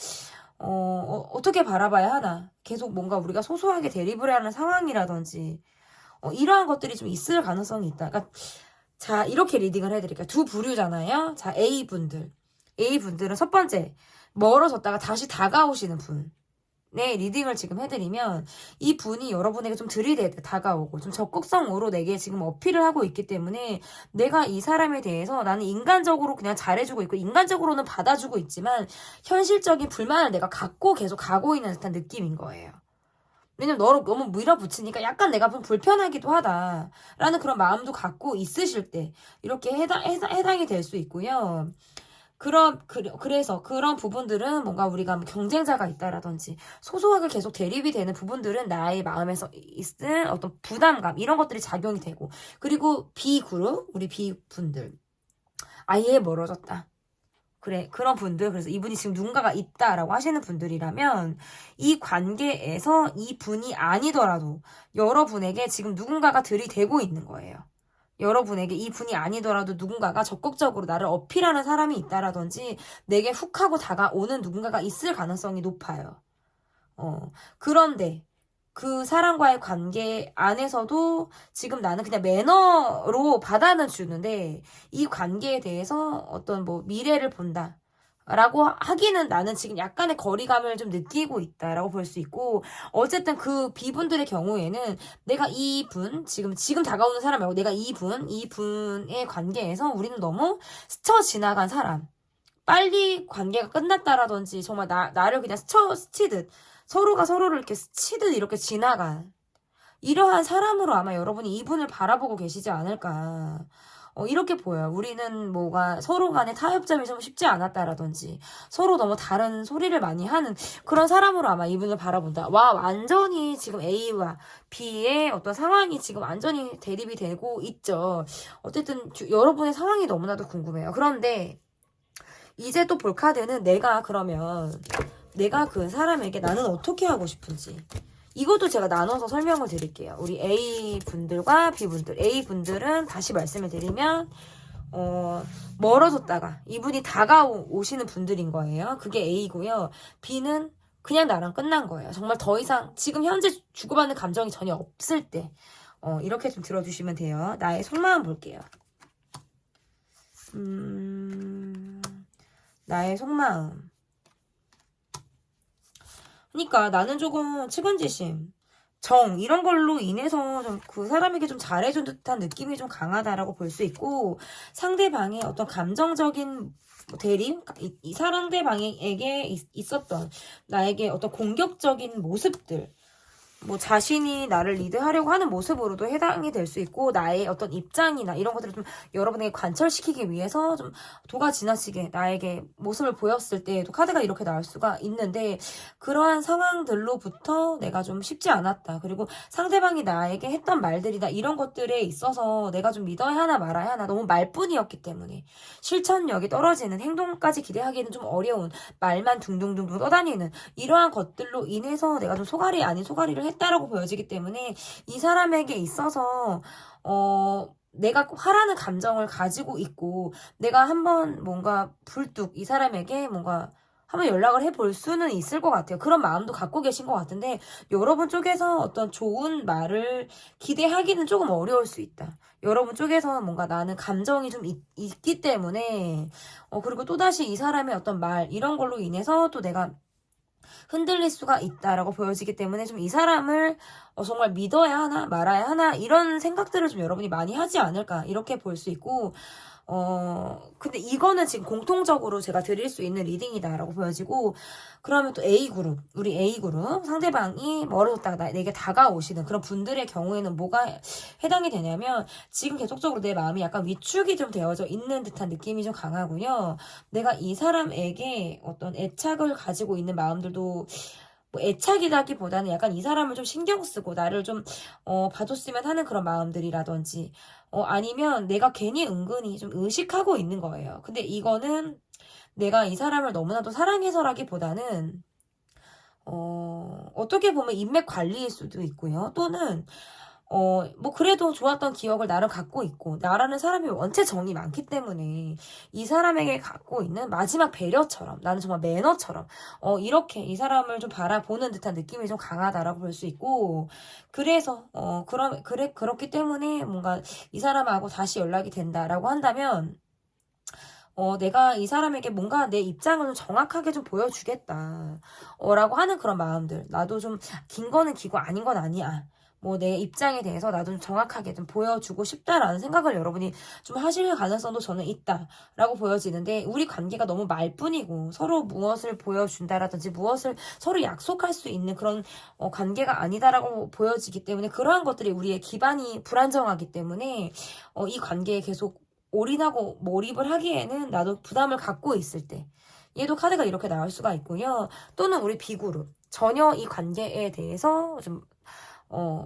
S1: 어떻게 바라봐야 하나 계속 뭔가 우리가 소소하게 대립을 하는 상황이라든지 이러한 것들이 좀 있을 가능성이 있다. 그러니까 자 이렇게 리딩을 해드릴게요. 두 부류잖아요. 자 A분들은 첫 번째 멀어졌다가 다시 다가오시는 분. 네, 리딩을 지금 해드리면 이 분이 여러분에게 좀 다가오고 좀 적극성으로 내게 지금 어필을 하고 있기 때문에 내가 이 사람에 대해서 나는 인간적으로 그냥 잘해주고 있고 인간적으로는 받아주고 있지만 현실적인 불만을 내가 갖고 계속 가고 있는 듯한 느낌인 거예요. 왜냐면 너를 너무 밀어붙이니까 약간 내가 좀 불편하기도 하다라는 그런 마음도 갖고 있으실 때 이렇게 해당이 될 수 있고요. 그래서 그런 부분들은 뭔가 우리가 경쟁자가 있다라든지 소소하게 계속 대립이 되는 부분들은 나의 마음에서 있을 어떤 부담감 이런 것들이 작용이 되고 그리고 B그룹 우리 B분들 아예 멀어졌다. 그래 그런 분들 그래서 이분이 지금 누군가가 있다라고 하시는 분들이라면 이 관계에서 이 분이 아니더라도 여러분에게 지금 누군가가 들이대고 있는 거예요. 여러분에게 이 분이 아니더라도 누군가가 적극적으로 나를 어필하는 사람이 있다라든지 내게 훅 하고 다가오는 누군가가 있을 가능성이 높아요. 그런데 그 사람과의 관계 안에서도 지금 나는 그냥 매너로 받아는 주는데 이 관계에 대해서 어떤 뭐 미래를 본다. 라고 하기는 나는 지금 약간의 거리감을 좀 느끼고 있다라고 볼 수 있고 어쨌든 그 B분들의 경우에는 내가 지금 다가오는 사람 말고 내가 이분의 관계에서 우리는 너무 스쳐 지나간 사람 빨리 관계가 끝났다라든지 정말 나를 그냥 스치듯 서로가 서로를 이렇게 스치듯 이렇게 지나간 이러한 사람으로 아마 여러분이 이분을 바라보고 계시지 않을까 이렇게 보여요. 우리는 서로 간에 타협점이 좀 쉽지 않았다라든지 서로 너무 다른 소리를 많이 하는 그런 사람으로 아마 이분을 바라본다. 와, 완전히 지금 A와 B의 어떤 상황이 지금 완전히 대립이 되고 있죠. 어쨌든 여러분의 상황이 너무나도 궁금해요. 그런데 이제 또 볼 카드는 내가 그 사람에게 나는 어떻게 하고 싶은지 이것도 제가 나눠서 설명을 드릴게요. 우리 A분들과 B분들. A분들은 다시 말씀을 드리면 멀어졌다가 이분이 다가오시는 분들인 거예요. 그게 A고요. B는 그냥 나랑 끝난 거예요. 정말 더 이상 지금 현재 주고받는 감정이 전혀 없을 때 이렇게 좀 들어주시면 돼요. 나의 속마음 볼게요. 나의 속마음. 그러니까 나는 조금 측은지심, 이런 걸로 인해서 좀 그 사람에게 좀 잘해준 듯한 느낌이 좀 강하다라고 볼 수 있고 상대방의 어떤 감정적인 대립, 이 상대방에게 있었던 나에게 어떤 공격적인 모습들 뭐 자신이 나를 리드하려고 하는 모습으로도 해당이 될 수 있고, 나의 어떤 입장이나 이런 것들을 좀 여러분에게 관철시키기 위해서 좀 도가 지나치게 나에게 모습을 보였을 때에도 카드가 이렇게 나올 수가 있는데, 그러한 상황들로부터 내가 좀 쉽지 않았다. 그리고 상대방이 나에게 했던 말들이나 이런 것들에 있어서 내가 좀 믿어야 하나 말아야 하나, 너무 말뿐이었기 때문에 실천력이 떨어지는, 행동까지 기대하기는 좀 어려운, 말만 둥둥둥둥 떠다니는 이러한 것들로 인해서 내가 좀 소갈이 아닌 소갈이를 했다라고 보여지기 때문에, 이 사람에게 있어서 내가 화라는 감정을 가지고 있고, 내가 한번 뭔가 불뚝 이 사람에게 뭔가 한번 연락을 해볼 수는 있을 것 같아요. 그런 마음도 갖고 계신 것 같은데, 여러분 쪽에서 어떤 좋은 말을 기대하기는 조금 어려울 수 있다. 여러분 쪽에서는 뭔가 나는 감정이 좀 있기 때문에, 그리고 또다시 이 사람의 어떤 말 이런 걸로 인해서 또 내가 흔들릴 수가 있다라고 보여지기 때문에, 좀 이 사람을 정말 믿어야 하나 말아야 하나 이런 생각들을 좀 여러분이 많이 하지 않을까 이렇게 볼 수 있고, 근데 이거는 지금 공통적으로 제가 드릴 수 있는 리딩이다라고 보여지고, 그러면 또 A그룹, 우리 A그룹, 상대방이 멀어졌다가 내게 다가오시는 그런 분들의 경우에는 뭐가 해당이 되냐면, 지금 계속적으로 내 마음이 약간 위축이 좀 되어져 있는 듯한 느낌이 좀 강하고요. 내가 이 사람에게 어떤 애착을 가지고 있는 마음들도, 뭐 애착이라기보다는 약간 이 사람을 좀 신경 쓰고 나를 좀 봐줬으면 하는 그런 마음들이라든지, 아니면 내가 괜히 은근히 좀 의식하고 있는 거예요. 근데 이거는 내가 이 사람을 너무나도 사랑해서라기보다는 어떻게 보면 인맥 관리일 수도 있고요. 또는 뭐 그래도 좋았던 기억을 나름 갖고 있고, 나라는 사람이 원체 정이 많기 때문에 이 사람에게 갖고 있는 마지막 배려처럼, 나는 정말 매너처럼 이렇게 이 사람을 좀 바라보는 듯한 느낌이 좀 강하다라고 볼 수 있고, 그래서 그렇기 때문에 뭔가 이 사람하고 다시 연락이 된다라고 한다면, 내가 이 사람에게 뭔가 내 입장을 좀 정확하게 좀 보여주겠다. 라고 하는 그런 마음들. 나도 좀 긴 거는 기고 아닌 건 아니야. 뭐 내 입장에 대해서 나도 좀 정확하게 좀 보여주고 싶다라는 생각을 여러분이 좀 하실 가능성도 저는 있다라고 보여지는데, 우리 관계가 너무 말뿐이고 서로 무엇을 보여준다라든지 무엇을 서로 약속할 수 있는 그런 관계가 아니다라고 보여지기 때문에, 그러한 것들이 우리의 기반이 불안정하기 때문에 이 관계에 계속 올인하고 몰입을 하기에는 나도 부담을 갖고 있을 때, 얘도 카드가 이렇게 나올 수가 있고요. 또는 우리 B그룹, 전혀 이 관계에 대해서 좀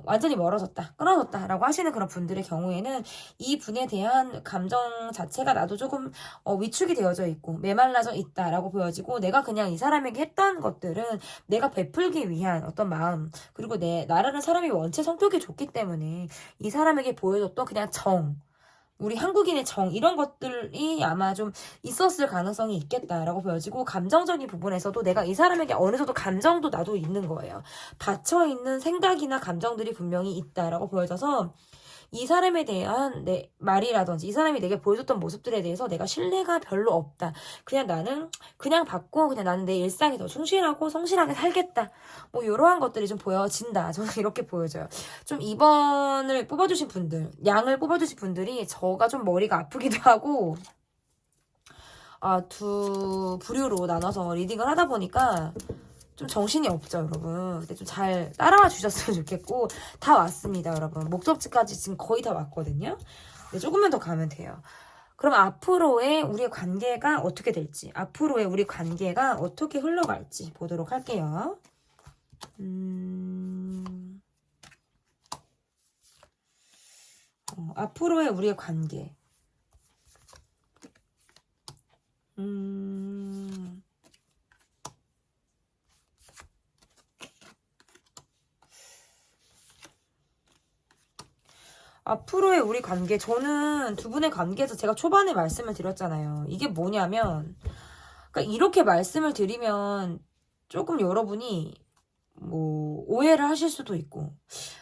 S1: 완전히 멀어졌다, 끊어졌다 라고 하시는 그런 분들의 경우에는, 이 분에 대한 감정 자체가 나도 조금 위축이 되어져 있고 메말라져 있다라고 보여지고, 내가 그냥 이 사람에게 했던 것들은 내가 베풀기 위한 어떤 마음, 그리고 나라는 사람이 원체 성격이 좋기 때문에 이 사람에게 보여줬던 그냥 우리 한국인의 이런 것들이 아마 좀 있었을 가능성이 있겠다라고 보여지고, 감정적인 부분에서도 내가 이 사람에게 어느 정도 감정도 나도 있는 거예요. 닫혀있는 생각이나 감정들이 분명히 있다라고 보여져서, 이 사람에 대한 내 말이라든지 이 사람이 내게 보여줬던 모습들에 대해서 내가 신뢰가 별로 없다. 그냥 나는 그냥 받고 그냥 나는 내 일상에 더 충실하고 성실하게 살겠다. 뭐 이러한 것들이 좀 보여진다. 저는 이렇게 보여져요. 좀 2번을 뽑아주신 분들, 양을 뽑아주신 분들이 저가 좀 머리가 아프기도 하고, 두 부류로 나눠서 리딩을 하다 보니까 좀 정신이 없죠, 여러분. 근데 좀 잘 따라와 주셨으면 좋겠고, 다 왔습니다, 여러분. 목적지까지 지금 거의 다 왔거든요. 네, 조금만 더 가면 돼요. 그럼 앞으로의 우리의 관계가 어떻게 될지, 앞으로의 우리 관계가 어떻게 흘러갈지 보도록 할게요. 앞으로의 우리의 관계. 앞으로의 우리 관계, 저는 두 분의 관계에서 제가 초반에 말씀을 드렸잖아요. 이게 뭐냐면, 그러니까 이렇게 말씀을 드리면 조금 여러분이 뭐 오해를 하실 수도 있고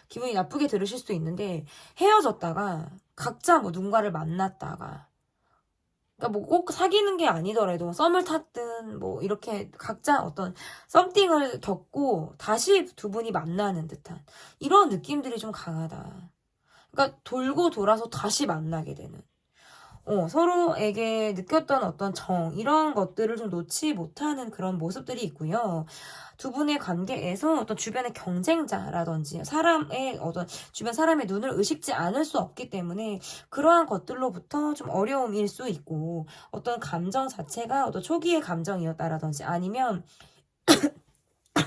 S1: 기분이 나쁘게 들으실 수도 있는데, 헤어졌다가 각자 뭐 누군가를 만났다가, 그러니까 뭐 꼭 사귀는 게 아니더라도 썸을 탔든 뭐 이렇게 각자 어떤 썸띵을 겪고 다시 두 분이 만나는 듯한 이런 느낌들이 좀 강하다. 그러니까 돌고 돌아서 다시 만나게 되는. 서로에게 느꼈던 어떤 이런 것들을 좀 놓지 못하는 그런 모습들이 있고요. 두 분의 관계에서 어떤 주변의 경쟁자라든지 주변 사람의 눈을 의식지 않을 수 없기 때문에 그러한 것들로부터 좀 어려움일 수 있고, 어떤 감정 자체가 어떤 초기의 감정이었다라든지 아니면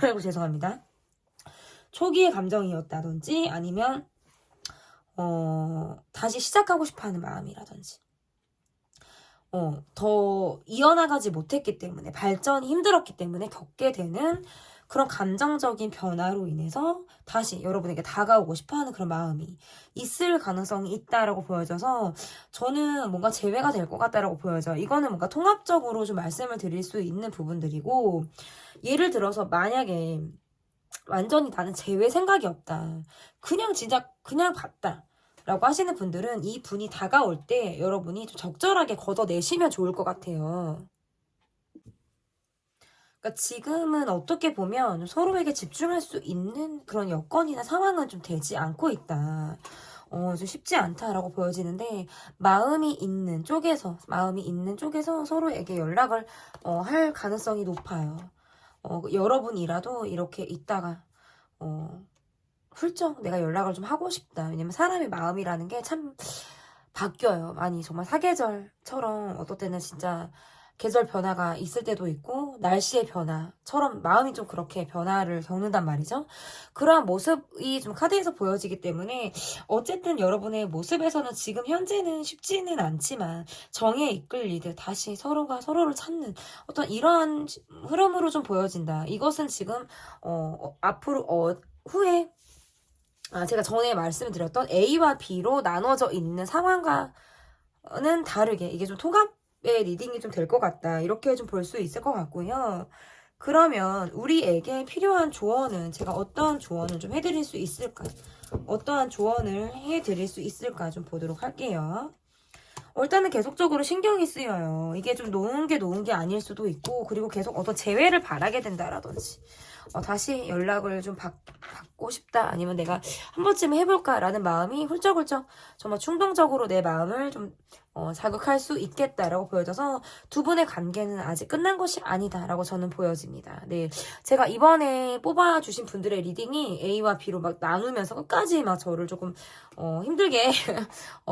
S1: 아이고 죄송합니다. 초기의 감정이었다든지 아니면 다시 시작하고 싶어하는 마음이라든지 더 이어나가지 못했기 때문에, 발전이 힘들었기 때문에 겪게 되는 그런 감정적인 변화로 인해서 다시 여러분에게 다가오고 싶어하는 그런 마음이 있을 가능성이 있다라고 보여져서, 저는 뭔가 재회가 될 것 같다라고 보여져요. 이거는 뭔가 통합적으로 좀 말씀을 드릴 수 있는 부분들이고, 예를 들어서 만약에 완전히 나는 재회 생각이 없다, 그냥 진짜 그냥 봤다 라고 하시는 분들은 이 분이 다가올 때 여러분이 좀 적절하게 걷어내시면 좋을 것 같아요. 그러니까 지금은 어떻게 보면 서로에게 집중할 수 있는 그런 여건이나 상황은 좀 되지 않고 있다. 좀 쉽지 않다라고 보여지는데, 마음이 있는 쪽에서 서로에게 연락을 할 가능성이 높아요. 여러분이라도 이렇게 있다가 훌쩍 내가 연락을 좀 하고 싶다. 왜냐면 사람의 마음이라는 게 참 바뀌어요. 많이 정말 사계절처럼 어떨 때는 진짜 계절 변화가 있을 때도 있고, 날씨의 변화처럼 마음이 좀 그렇게 변화를 겪는단 말이죠. 그러한 모습이 좀 카드에서 보여지기 때문에 어쨌든 여러분의 모습에서는 지금 현재는 쉽지는 않지만 정에 이끌리듯 다시 서로가 서로를 찾는 어떤 이러한 흐름으로 좀 보여진다. 이것은 지금 앞으로 후에 제가 전에 말씀드렸던 A와 B로 나눠져 있는 상황과는 다르게 이게 좀 통합의 리딩이 좀 될 것 같다, 이렇게 좀 볼 수 있을 것 같고요. 그러면 우리에게 필요한 조언은, 제가 어떠한 조언을 좀 해드릴 수 있을까, 어떠한 조언을 해드릴 수 있을까 좀 보도록 할게요. 일단은 계속적으로 신경이 쓰여요. 이게 좀 놓은 게 아닐 수도 있고, 그리고 계속 어떤 재회를 바라게 된다라든지, 다시 연락을 좀 받고 싶다, 아니면 내가 한 번쯤 해볼까라는 마음이 훌쩍훌쩍 정말 충동적으로 내 마음을 좀 자극할 수 있겠다라고 보여져서, 두 분의 관계는 아직 끝난 것이 아니다라고 저는 보여집니다. 네, 제가 이번에 뽑아주신 분들의 리딩이 A와 B로 막 나누면서 끝까지 막 저를 조금 힘들게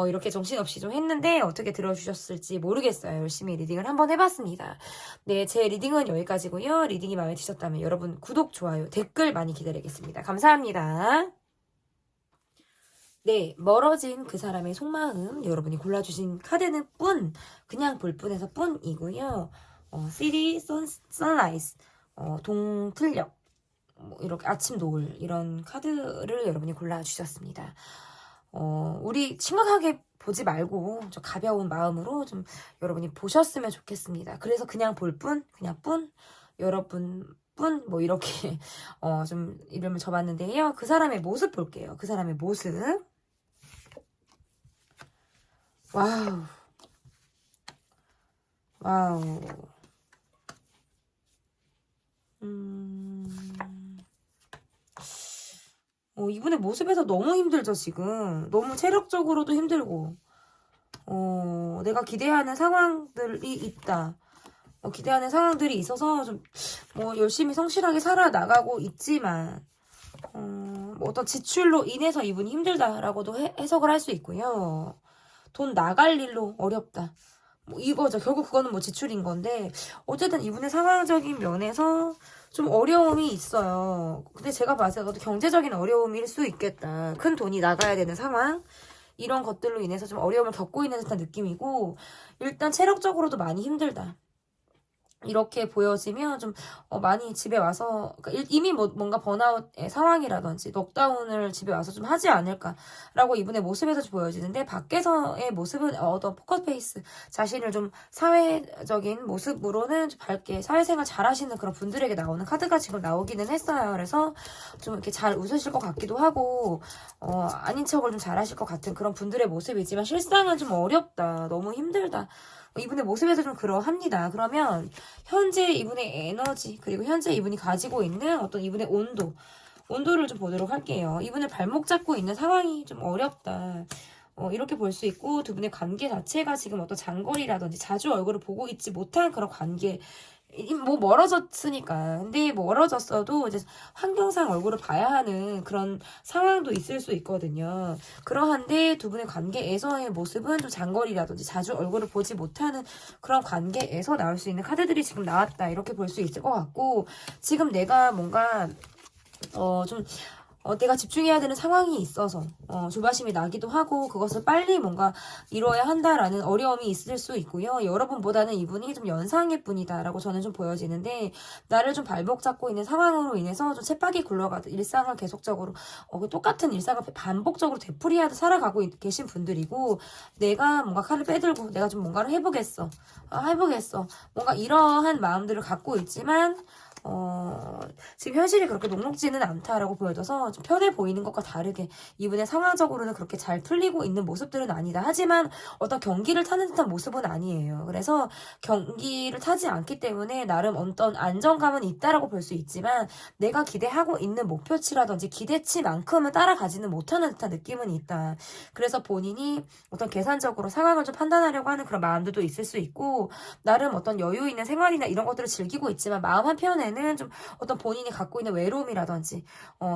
S1: 이렇게 정신없이 좀 했는데, 어떻게 들어주셨을지 모르겠어요. 열심히 리딩을 한번 해봤습니다. 네, 제 리딩은 여기까지고요. 리딩이 마음에 드셨다면 여러분 구독, 좋아요, 댓글 많이 기다리겠습니다. 감사합니다. 네, 멀어진 그 사람의 속마음, 여러분이 골라주신 카드는 그냥 볼 뿐에서 뿐이고요. City, Sunrise, 동틀녘, 이렇게 아침 노을, 이런 카드를 여러분이 골라주셨습니다. 우리 심각하게 보지 말고 좀 가벼운 마음으로 좀 여러분이 보셨으면 좋겠습니다. 그래서 그냥 볼 그냥 여러분 뭐 이렇게 좀 이름을 적었는데요. 그 사람의 모습 볼게요. 그 사람의 모습. 와우. 이분의 모습에서 너무 힘들죠, 지금. 너무 체력적으로도 힘들고, 내가 기대하는 상황들이 있다. 기대하는 상황들이 있어서 좀, 열심히 성실하게 살아나가고 있지만, 뭐 어떤 지출로 인해서 이분이 힘들다라고도 해석을 할 수 있고요. 돈 나갈 일로 어렵다, 뭐 이거죠. 결국 그거는 뭐 지출인 건데, 어쨌든 이분의 상황적인 면에서 좀 어려움이 있어요. 근데 제가 봤을 때도 경제적인 어려움일 수 있겠다. 큰 돈이 나가야 되는 상황, 이런 것들로 인해서 좀 어려움을 겪고 있는 듯한 느낌이고, 일단 체력적으로도 많이 힘들다, 이렇게 보여지면 좀 많이 집에 와서, 그러니까 이미 뭔가 번아웃의 상황이라든지 넉다운을 집에 와서 좀 하지 않을까라고 이분의 모습에서 좀 보여지는데, 밖에서의 모습은 어떤 포커페이스, 자신을 좀 사회적인 모습으로는 좀 밝게 사회생활 잘 하시는 그런 분들에게 나오는 카드가 지금 나오기는 했어요. 그래서 좀 이렇게 잘 웃으실 것 같기도 하고, 아닌 척을 좀 잘 하실 것 같은 그런 분들의 모습이지만, 실상은 좀 어렵다, 너무 힘들다, 이분의 모습에서 좀 그러합니다. 그러면 현재 이분의 에너지, 그리고 현재 이분이 가지고 있는 어떤 이분의 온도를 좀 보도록 할게요. 이분을 발목 잡고 있는 상황이 좀 어렵다. 이렇게 볼 수 있고 두 분의 관계 자체가 지금 어떤 장거리라든지 자주 얼굴을 보고 있지 못한 그런 관계 뭐 멀어졌으니까. 근데 뭐 멀어졌어도 이제 환경상 얼굴을 봐야 하는 그런 상황도 있을 수 있거든요. 그러한데 두 분의 관계에서의 모습은 좀 장거리라든지 자주 얼굴을 보지 못하는 그런 관계에서 나올 수 있는 카드들이 지금 나왔다. 이렇게 볼 수 있을 것 같고, 지금 내가 뭔가 좀 내가 집중해야 되는 상황이 있어서 조바심이 나기도 하고 그것을 빨리 뭔가 이루어야 한다라는 어려움이 있을 수 있고요. 여러분보다는 이분이 좀 연상의 분이다라고 저는 좀 보여지는데, 나를 좀 발목 잡고 있는 상황으로 인해서 좀 쳇바퀴 굴러가듯 일상을 계속적으로 똑같은 일상을 반복적으로 되풀이하듯 살아가고 계신 분들이고, 내가 뭔가 칼을 빼들고 내가 좀 뭔가를 해보겠어. 뭔가 이러한 마음들을 갖고 있지만 지금 현실이 그렇게 녹록지는 않다라고 보여져서 좀 편해 보이는 것과 다르게 이분의 상황적으로는 그렇게 잘 풀리고 있는 모습들은 아니다. 하지만 어떤 경기를 타는 듯한 모습은 아니에요. 그래서 경기를 타지 않기 때문에 나름 어떤 안정감은 있다라고 볼 수 있지만, 내가 기대하고 있는 목표치라든지 기대치만큼은 따라가지는 못하는 듯한 느낌은 있다. 그래서 본인이 어떤 계산적으로 상황을 좀 판단하려고 하는 그런 마음들도 있을 수 있고, 나름 어떤 여유 있는 생활이나 이런 것들을 즐기고 있지만 마음 한편에는 좀 어떤 본인이 갖고 있는 외로움이라든지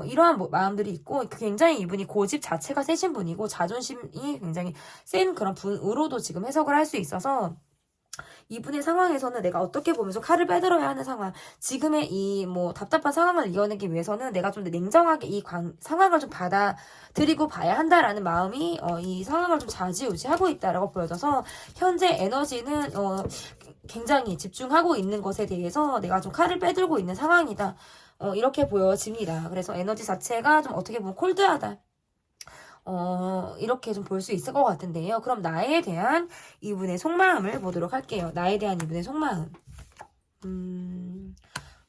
S1: 이러한 마음들이 있고, 굉장히 이분이 고집 자체가 세신 분이고 자존심이 굉장히 센 그런 분으로도 지금 해석을 할 수 있어서, 이분의 상황에서는 내가 어떻게 보면서 칼을 빼들어야 하는 상황, 지금의 이 뭐 답답한 상황을 이겨내기 위해서는 내가 좀 더 냉정하게 이 상황을 좀 받아들이고 봐야 한다라는 마음이 이 상황을 좀 좌지우지하고 있다라고 보여져서, 현재 에너지는 굉장히 집중하고 있는 것에 대해서 내가 좀 칼을 빼들고 있는 상황이다. 이렇게 보여집니다. 그래서 에너지 자체가 좀 어떻게 보면 콜드하다. 이렇게 좀 볼 수 있을 것 같은데요. 그럼 나에 대한 이분의 속마음을 보도록 할게요. 나에 대한 이분의 속마음.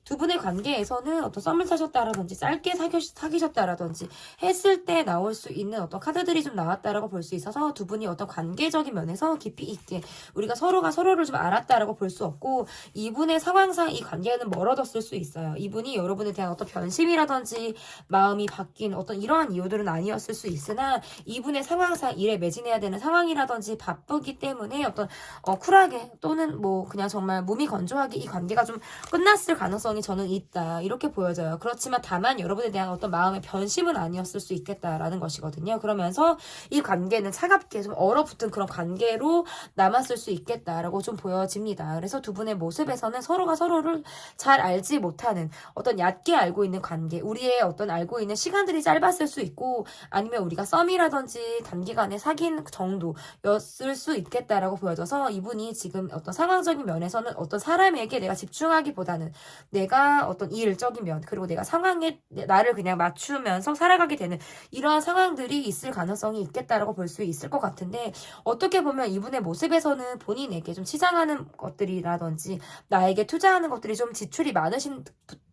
S1: 두 분의 관계에서는 어떤 썸을 타셨다라든지 짧게 사귀셨다라든지 했을 때 나올 수 있는 어떤 카드들이 좀 나왔다라고 볼 수 있어서, 두 분이 어떤 관계적인 면에서 깊이 있게 우리가 서로가 서로를 좀 알았다라고 볼 수 없고, 이분의 상황상 이 관계는 멀어졌을 수 있어요. 이분이 여러분에 대한 어떤 변심이라든지 마음이 바뀐 어떤 이러한 이유들은 아니었을 수 있으나, 이분의 상황상 일에 매진해야 되는 상황이라든지 바쁘기 때문에 어떤 쿨하게 또는 뭐 그냥 정말 몸이 건조하게 이 관계가 좀 끝났을 가능성이 저는 있다. 이렇게 보여져요. 그렇지만 다만 여러분에 대한 어떤 마음의 변심은 아니었을 수 있겠다라는 것이거든요. 그러면서 이 관계는 차갑게 좀 얼어붙은 그런 관계로 남았을 수 있겠다라고 좀 보여집니다. 그래서 두 분의 모습에서는 서로가 서로를 잘 알지 못하는 어떤 얕게 알고 있는 관계, 우리의 어떤 알고 있는 시간들이 짧았을 수 있고, 아니면 우리가 썸이라든지 단기간에 사귄 정도였을 수 있겠다라고 보여져서, 이분이 지금 어떤 상황적인 면에서는 어떤 사람에게 내가 집중하기보다는 내가 어떤 일적인 면, 그리고 내가 상황에 나를 그냥 맞추면서 살아가게 되는 이러한 상황들이 있을 가능성이 있겠다라고 볼 수 있을 것 같은데, 어떻게 보면 이분의 모습에서는 본인에게 좀 치장하는 것들이라든지 나에게 투자하는 것들이 좀 지출이 많으신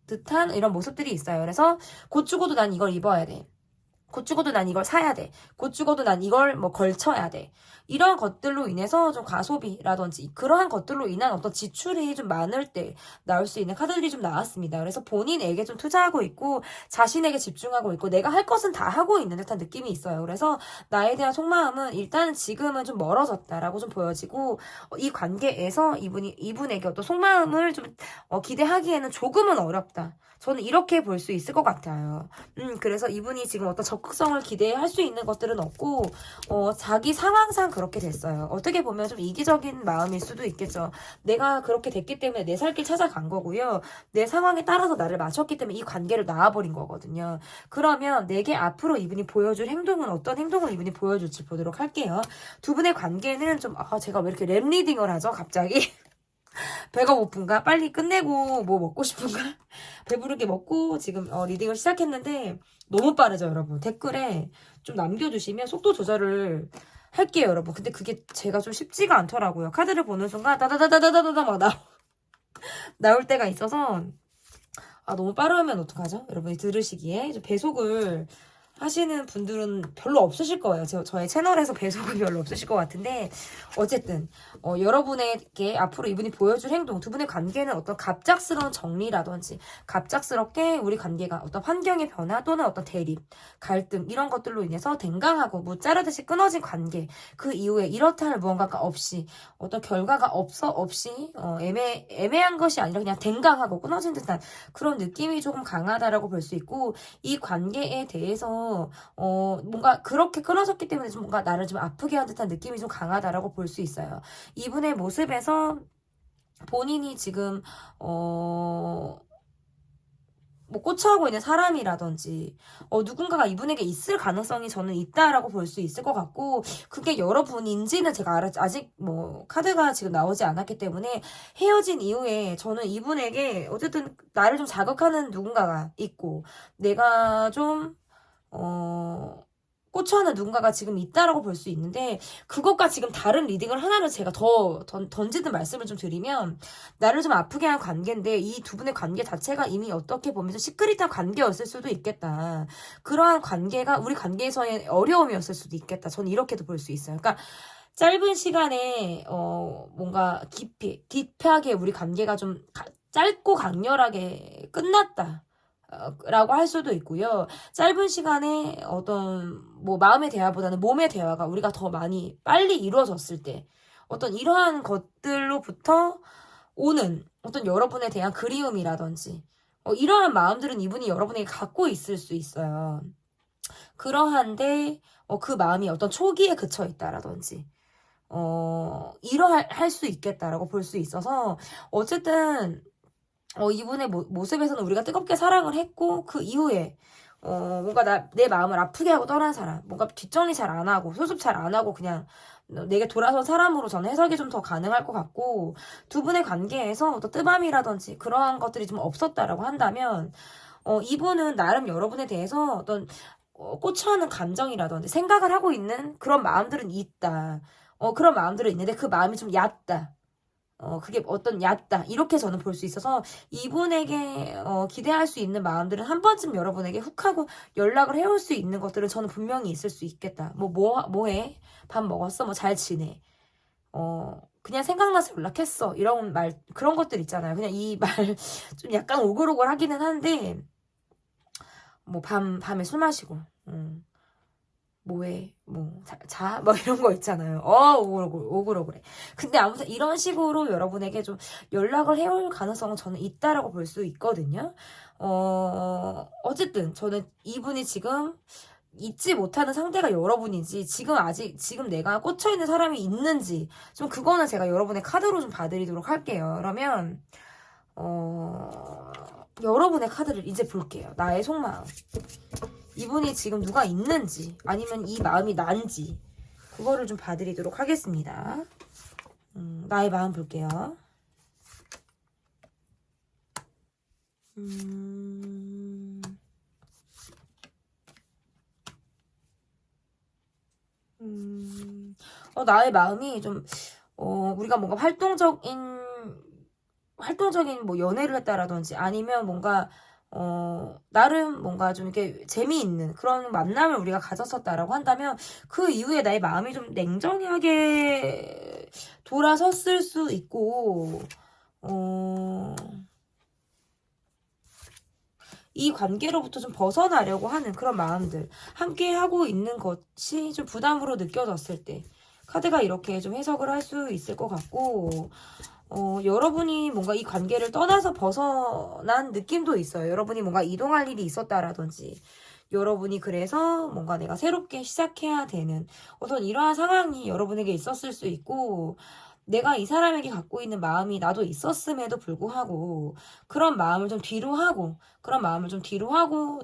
S1: 듯한 이런 모습들이 있어요. 그래서 곧 죽어도 난 이걸 입어야 돼. 곧 죽어도 난 이걸 사야 돼. 곧 죽어도 난 이걸 뭐 걸쳐야 돼. 이런 것들로 인해서 좀 과소비라든지 그러한 것들로 인한 어떤 지출이 좀 많을 때 나올 수 있는 카드들이 좀 나왔습니다. 그래서 본인에게 좀 투자하고 있고 자신에게 집중하고 있고 내가 할 것은 다 하고 있는 듯한 느낌이 있어요. 그래서 나에 대한 속마음은 일단 지금은 좀 멀어졌다라고 좀 보여지고, 이 관계에서 이분에게 어떤 속마음을 좀 기대하기에는 조금은 어렵다. 저는 이렇게 볼 수 있을 것 같아요. 그래서 이분이 지금 어떤 적극성을 기대할 수 있는 것들은 없고, 자기 상황상 그렇게 됐어요. 어떻게 보면 좀 이기적인 마음일 수도 있겠죠. 내가 그렇게 됐기 때문에 내 살 길 찾아간 거고요. 내 상황에 따라서 나를 맞췄기 때문에 이 관계를 놔버린 거거든요. 그러면 내게 앞으로 이분이 보여줄 행동은 어떤 행동을 이분이 보여줄지 보도록 할게요. 두 분의 관계는 좀, 제가 왜 이렇게 랩 리딩을 하죠? 갑자기. 배가 고픈가? 빨리 끝내고 뭐 먹고 싶은가? 배부르게 먹고 지금 리딩을 시작했는데 너무 빠르죠, 여러분. 댓글에 좀 남겨주시면 속도 조절을 할게요, 여러분. 근데 그게 제가 좀 쉽지가 않더라고요. 카드를 보는 순간 다다다다다다다 막 나올 때가 있어서 너무 빠르면 어떡하죠? 여러분이 들으시기에 좀 배속을 하시는 분들은 별로 없으실 거예요. 저의 채널에서 배속은 별로 없으실 것 같은데 어쨌든 여러분에게 앞으로 이분이 보여줄 행동, 두 분의 관계는 어떤 갑작스러운 정리라든지 갑작스럽게 우리 관계가 어떤 환경의 변화 또는 어떤 대립, 갈등 이런 것들로 인해서 댕강하고 뭐 자르듯이 끊어진 관계, 그 이후에 이렇다 할 무언가가 없이 어떤 결과가 없이 애매한 것이 아니라 그냥 댕강하고 끊어진 듯한 그런 느낌이 조금 강하다라고 볼 수 있고, 이 관계에 대해서 뭔가 그렇게 끊어졌기 때문에 좀 뭔가 나를 좀 아프게 한 듯한 느낌이 좀 강하다라고 볼 수 있어요. 이분의 모습에서 본인이 지금 뭐 꽂혀하고 있는 사람이라든지 누군가가 이분에게 있을 가능성이 저는 있다라고 볼 수 있을 것 같고, 그게 여러분인지는 제가 아직 뭐 카드가 지금 나오지 않았기 때문에 헤어진 이후에 저는 이분에게 어쨌든 나를 좀 자극하는 누군가가 있고 내가 좀 꽂혀하는 누군가가 지금 있다라고 볼 수 있는데, 그것과 지금 다른 리딩을 하나를 제가 더 던지는 말씀을 좀 드리면, 나를 좀 아프게 한 관계인데 이 두 분의 관계 자체가 이미 어떻게 보면 좀 시크릿한 관계였을 수도 있겠다. 그러한 관계가 우리 관계에서의 어려움이었을 수도 있겠다. 저는 이렇게도 볼 수 있어요. 그러니까 짧은 시간에 뭔가 깊하게 우리 관계가 좀 짧고 강렬하게 끝났다 라고 할 수도 있고요. 짧은 시간에 어떤 뭐 마음의 대화보다는 몸의 대화가 우리가 더 많이 빨리 이루어졌을 때 어떤 이러한 것들로부터 오는 어떤 여러분에 대한 그리움이라든지 이러한 마음들은 이분이 여러분에게 갖고 있을 수 있어요. 그러한데 그 마음이 어떤 초기에 그쳐 있다라든지 이러할 수 있겠다라고 볼 수 있어서, 어쨌든 이분의 모습에서는 우리가 뜨겁게 사랑을 했고, 그 이후에 뭔가 내 마음을 아프게 하고 떠난 사람, 뭔가 뒷정리 잘 안 하고 수습 잘 안 하고 그냥 내게 돌아선 사람으로 저는 해석이 좀 더 가능할 것 같고, 두 분의 관계에서 어떤 뜨밤이라든지 그러한 것들이 좀 없었다라고 한다면 이분은 나름 여러분에 대해서 어떤 꽂혀하는 감정이라든지 생각을 하고 있는 그런 마음들은 있다. 그런 마음들은 있는데 그 마음이 좀 얕다. 그게 어떤 얕다. 이렇게 저는 볼 수 있어서 이분에게 기대할 수 있는 마음들은 한 번쯤 여러분에게 훅 하고 연락을 해올 수 있는 것들은 저는 분명히 있을 수 있겠다. 뭐해? 밥 먹었어? 뭐 잘 지내? 그냥 생각나서 연락했어. 이런 말, 그런 것들 있잖아요. 그냥 이 말 좀 약간 오글오글 하기는 한데, 뭐 밤에 술 마시고 뭐해 뭐 자 뭐 이런 거 있잖아요. 오글오글해. 근데 아무튼 이런 식으로 여러분에게 좀 연락을 해올 가능성은 저는 있다라고 볼 수 있거든요. 어쨌든 저는 이분이 지금 잊지 못하는 상대가 여러분인지, 지금 내가 꽂혀있는 사람이 있는지, 좀 그거는 제가 여러분의 카드로 좀 봐드리도록 할게요. 그러면 여러분의 카드를 이제 볼게요. 나의 속마음. 이분이 지금 누가 있는지, 아니면 이 마음이 난지, 그거를 좀 봐드리도록 하겠습니다. 나의 마음 볼게요. 나의 마음이 좀, 우리가 뭔가 활동적인 뭐 연애를 했다라든지, 아니면 뭔가, 나름 뭔가 좀 이렇게 재미있는 그런 만남을 우리가 가졌었다라고 한다면, 그 이후에 나의 마음이 좀 냉정하게 돌아섰을 수 있고, 이 관계로부터 좀 벗어나려고 하는 그런 마음들, 함께 하고 있는 것이 좀 부담으로 느껴졌을 때, 카드가 이렇게 좀 해석을 할 수 있을 것 같고, 여러분이 뭔가 이 관계를 떠나서 벗어난 느낌도 있어요. 여러분이 뭔가 이동할 일이 있었다라든지, 여러분이 그래서 뭔가 내가 새롭게 시작해야 되는 어떤 이러한 상황이 여러분에게 있었을 수 있고, 내가 이 사람에게 갖고 있는 마음이 나도 있었음에도 불구하고 그런 마음을 좀 뒤로 하고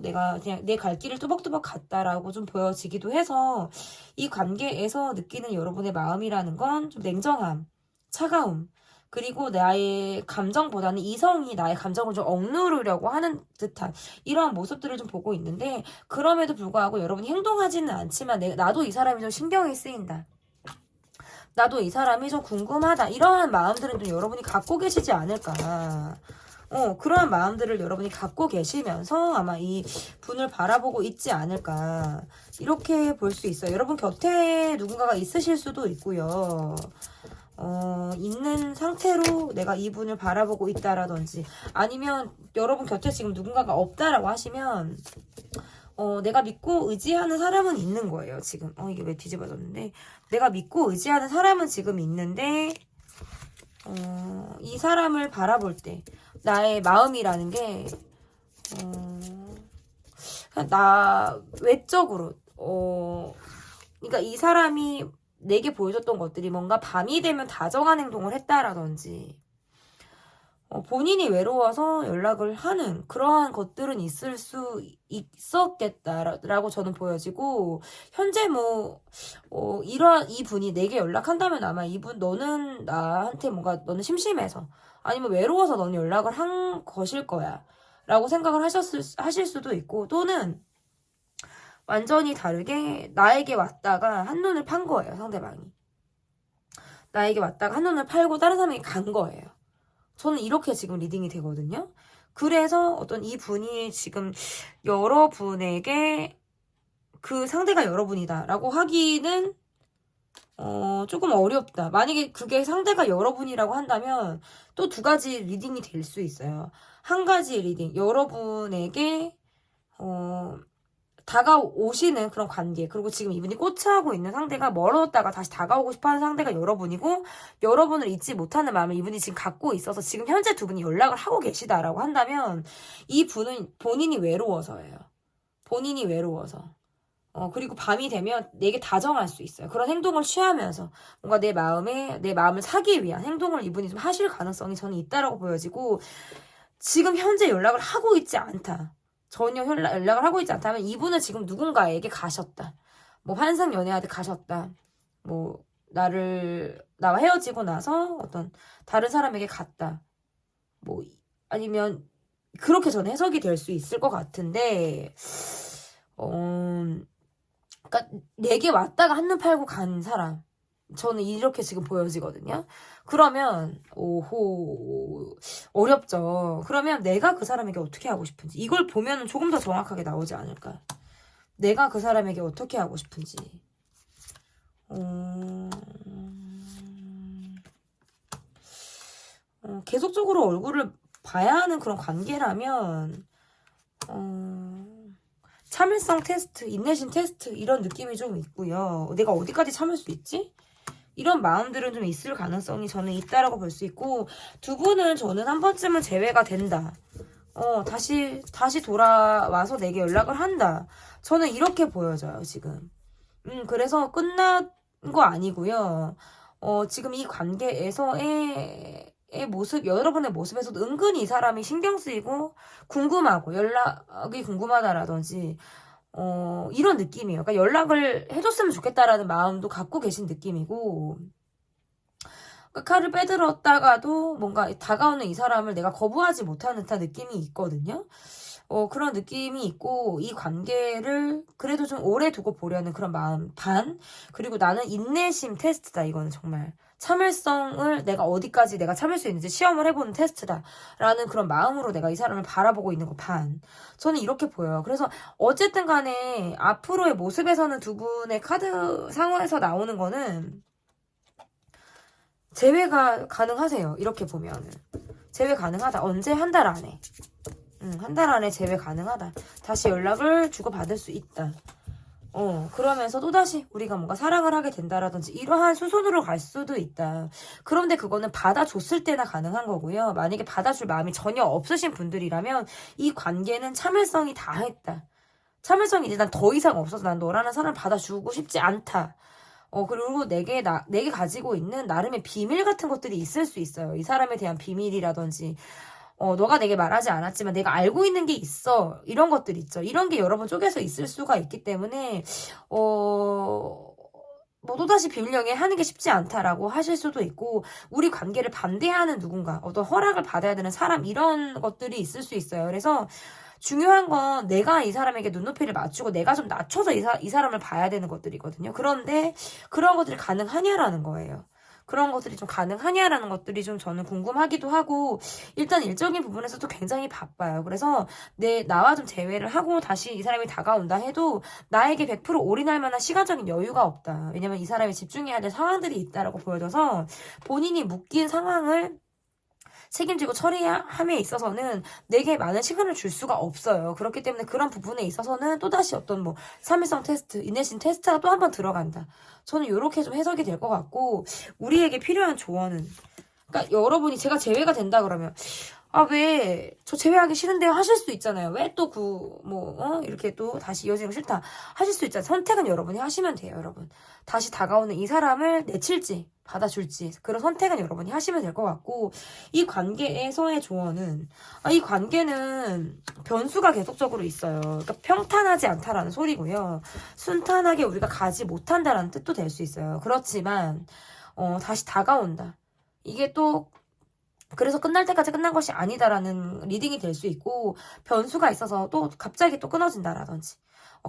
S1: 내가 그냥 내 갈 길을 뚜벅뚜벅 갔다라고 좀 보여지기도 해서, 이 관계에서 느끼는 여러분의 마음이라는 건 좀 냉정함, 차가움, 그리고 나의 감정보다는 이성이 나의 감정을 좀 억누르려고 하는 듯한 이러한 모습들을 좀 보고 있는데, 그럼에도 불구하고 여러분이 행동하지는 않지만 나도 이 사람이 좀 신경이 쓰인다, 나도 이 사람이 좀 궁금하다, 이러한 마음들은 좀 여러분이 갖고 계시지 않을까. 그러한 마음들을 여러분이 갖고 계시면서 아마 이 분을 바라보고 있지 않을까. 이렇게 볼 수 있어요. 여러분 곁에 누군가가 있으실 수도 있고요. 있는 상태로 내가 이분을 바라보고 있다라든지, 아니면 여러분 곁에 지금 누군가가 없다라고 하시면, 내가 믿고 의지하는 사람은 있는 거예요, 지금. 이게 왜 뒤집어졌는데. 내가 믿고 의지하는 사람은 지금 있는데, 이 사람을 바라볼 때, 나의 마음이라는 게, 나, 외적으로, 그러니까 이 사람이 내게 보여줬던 것들이 뭔가 밤이 되면 다정한 행동을 했다라든지, 본인이 외로워서 연락을 하는 그러한 것들은 있을 수 있었겠다라고 저는 보여지고, 현재 이 분이 내게 연락한다면 아마 이분, 너는 나한테 뭔가, 너는 심심해서, 아니면 외로워서 너는 연락을 한 것일 거야. 라고 생각을 하실 수도 있고, 또는 완전히 다르게 나에게 왔다가 한눈을 판 거예요, 상대방이. 나에게 왔다가 한눈을 팔고 다른 사람에게 간 거예요. 저는 이렇게 지금 리딩이 되거든요. 그래서 어떤 이 분이 지금 여러분에게 그 상대가 여러분이다라고 하기는 조금 어렵다. 만약에 그게 상대가 여러분이라고 한다면 또 두 가지 리딩이 될 수 있어요. 한 가지 리딩, 여러분에게 다가오시는 그런 관계, 그리고 지금 이분이 꽂혀하고 있는 상대가 멀었다가 다시 다가오고 싶어하는 상대가 여러분이고, 여러분을 잊지 못하는 마음을 이분이 지금 갖고 있어서 지금 현재 두 분이 연락을 하고 계시다라고 한다면, 이 분은 본인이 외로워서예요. 본인이 외로워서. 그리고 밤이 되면 내게 다정할 수 있어요. 그런 행동을 취하면서 뭔가 내 마음을 사기 위한 행동을 이분이 좀 하실 가능성이 저는 있다라고 보여지고, 지금 현재 연락을 하고 있지 않다. 전혀 연락을 하고 있지 않다면 이분은 지금 누군가에게 가셨다. 뭐 환상 연애하듯 가셨다. 뭐 나와 헤어지고 나서 어떤 다른 사람에게 갔다. 뭐 아니면 그렇게 저는 해석이 될 수 있을 것 같은데, 그러니까 내게 왔다가 한눈 팔고 간 사람, 저는 이렇게 지금 보여지거든요. 그러면 오호, 어렵죠. 그러면 내가 그 사람에게 어떻게 하고 싶은지 이걸 보면 조금 더 정확하게 나오지 않을까. 내가 그 사람에게 어떻게 하고 싶은지. 계속적으로 얼굴을 봐야 하는 그런 관계라면 참을성 테스트, 인내심 테스트, 이런 느낌이 좀 있고요. 내가 어디까지 참을 수 있지? 이런 마음들은 좀 있을 가능성이 저는 있다라고 볼 수 있고, 두 분은 저는 한 번쯤은 재회가 된다. 다시 돌아와서 내게 연락을 한다. 저는 이렇게 보여져요, 지금. 그래서 끝난 거 아니고요. 지금 이 관계에서의 모습, 여러분의 모습에서도 은근히 이 사람이 신경 쓰이고 궁금하고 연락이 궁금하다라든지 이런 느낌이에요. 그러니까 연락을 해줬으면 좋겠다라는 마음도 갖고 계신 느낌이고, 그러니까 칼을 빼들었다가도 뭔가 다가오는 이 사람을 내가 거부하지 못하는 듯한 느낌이 있거든요. 그런 느낌이 있고, 이 관계를 그래도 좀 오래 두고 보려는 그런 마음 반, 그리고 나는 인내심 테스트다. 이거는 정말 참을성을 내가 어디까지 내가 참을 수 있는지 시험을 해보는 테스트다라는 그런 마음으로 내가 이 사람을 바라보고 있는 거 반. 저는 이렇게 보여요. 그래서 어쨌든 간에 앞으로의 모습에서는 두 분의 카드 상황에서 나오는 거는 재회가 가능하세요. 이렇게 보면은 재회 가능하다. 언제? 한 달 안에. 한 달 안에 재회 가능하다. 다시 연락을 주고받을 수 있다. 그러면서 또다시 우리가 뭔가 사랑을 하게 된다라든지 이러한 수순으로 갈 수도 있다. 그런데 그거는 받아줬을 때나 가능한 거고요. 만약에 받아줄 마음이 전혀 없으신 분들이라면 이 관계는 참을성이 다했다. 참을성이 이제 난 더 이상 없어서 난 너라는 사람을 받아주고 싶지 않다. 그리고 내게 가지고 있는 나름의 비밀 같은 것들이 있을 수 있어요. 이 사람에 대한 비밀이라든지, 너가 내게 말하지 않았지만 내가 알고 있는 게 있어. 이런 것들 있죠. 이런 게 여러분 쪽에서 있을 수가 있기 때문에, 또다시 비밀 연애 하는 게 쉽지 않다라고 하실 수도 있고, 우리 관계를 반대하는 누군가, 어떤 허락을 받아야 되는 사람, 이런 것들이 있을 수 있어요. 그래서 중요한 건 내가 이 사람에게 눈높이를 맞추고 내가 좀 낮춰서 이 사람을 봐야 되는 것들이거든요. 그런데 그런 것들이 가능하냐라는 거예요. 그런 것들이 좀 가능하냐라는 것들이 좀 저는 궁금하기도 하고, 일단 일적인 부분에서도 굉장히 바빠요. 그래서 나와 좀 제외를 하고 다시 이 사람이 다가온다 해도 나에게 100% 올인할 만한 시간적인 여유가 없다. 왜냐면 이 사람이 집중해야 될 상황들이 있다라고 보여져서 본인이 묶인 상황을 책임지고 처리함에 있어서는 내게 많은 시간을 줄 수가 없어요. 그렇기 때문에 그런 부분에 있어서는 또다시 어떤 뭐 3일성 테스트, 인내심 테스트가 또 한 번 들어간다. 저는 이렇게 좀 해석이 될 것 같고, 우리에게 필요한 조언은, 그러니까 여러분이 제가 제외가 된다 그러면 왜 저 제외하기 싫은데요 하실 수 있잖아요. 왜 또 이렇게 또 다시 이어지는 거 싫다 하실 수 있잖아요. 선택은 여러분이 하시면 돼요. 여러분 다시 다가오는 이 사람을 내칠지 받아줄지 그런 선택은 여러분이 하시면 될 것 같고, 이 관계에서의 조언은 이 관계는 변수가 계속적으로 있어요. 그러니까 평탄하지 않다라는 소리고요. 순탄하게 우리가 가지 못한다라는 뜻도 될 수 있어요. 그렇지만 다시 다가온다. 이게 또 그래서 끝날 때까지 끝난 것이 아니다라는 리딩이 될 수 있고, 변수가 있어서 또 갑자기 또 끊어진다라든지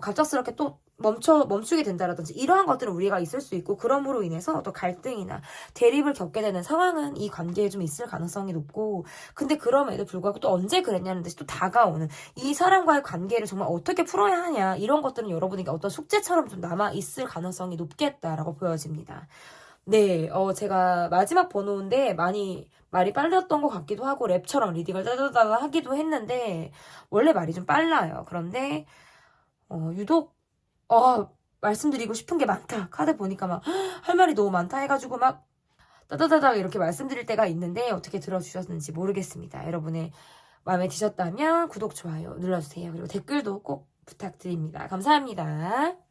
S1: 갑작스럽게 또 멈추게 된다라든지 이러한 것들은 우리가 있을 수 있고, 그럼으로 인해서 또 갈등이나 대립을 겪게 되는 상황은 이 관계에 좀 있을 가능성이 높고, 근데 그럼에도 불구하고 또 언제 그랬냐는 듯이 또 다가오는 이 사람과의 관계를 정말 어떻게 풀어야 하냐, 이런 것들은 여러분에게 어떤 숙제처럼 좀 남아있을 가능성이 높겠다라고 보여집니다. 네, 제가 마지막 번호인데 많이 말이 빨랐던 것 같기도 하고 랩처럼 리딩을 따다다다 하기도 했는데 원래 말이 좀 빨라요. 그런데 유독 말씀드리고 싶은 게 많다. 카드 보니까 막 할 말이 너무 많다 해가지고 막 따다다다 이렇게 말씀드릴 때가 있는데 어떻게 들어주셨는지 모르겠습니다. 여러분의 마음에 드셨다면 구독, 좋아요 눌러주세요. 그리고 댓글도 꼭 부탁드립니다. 감사합니다.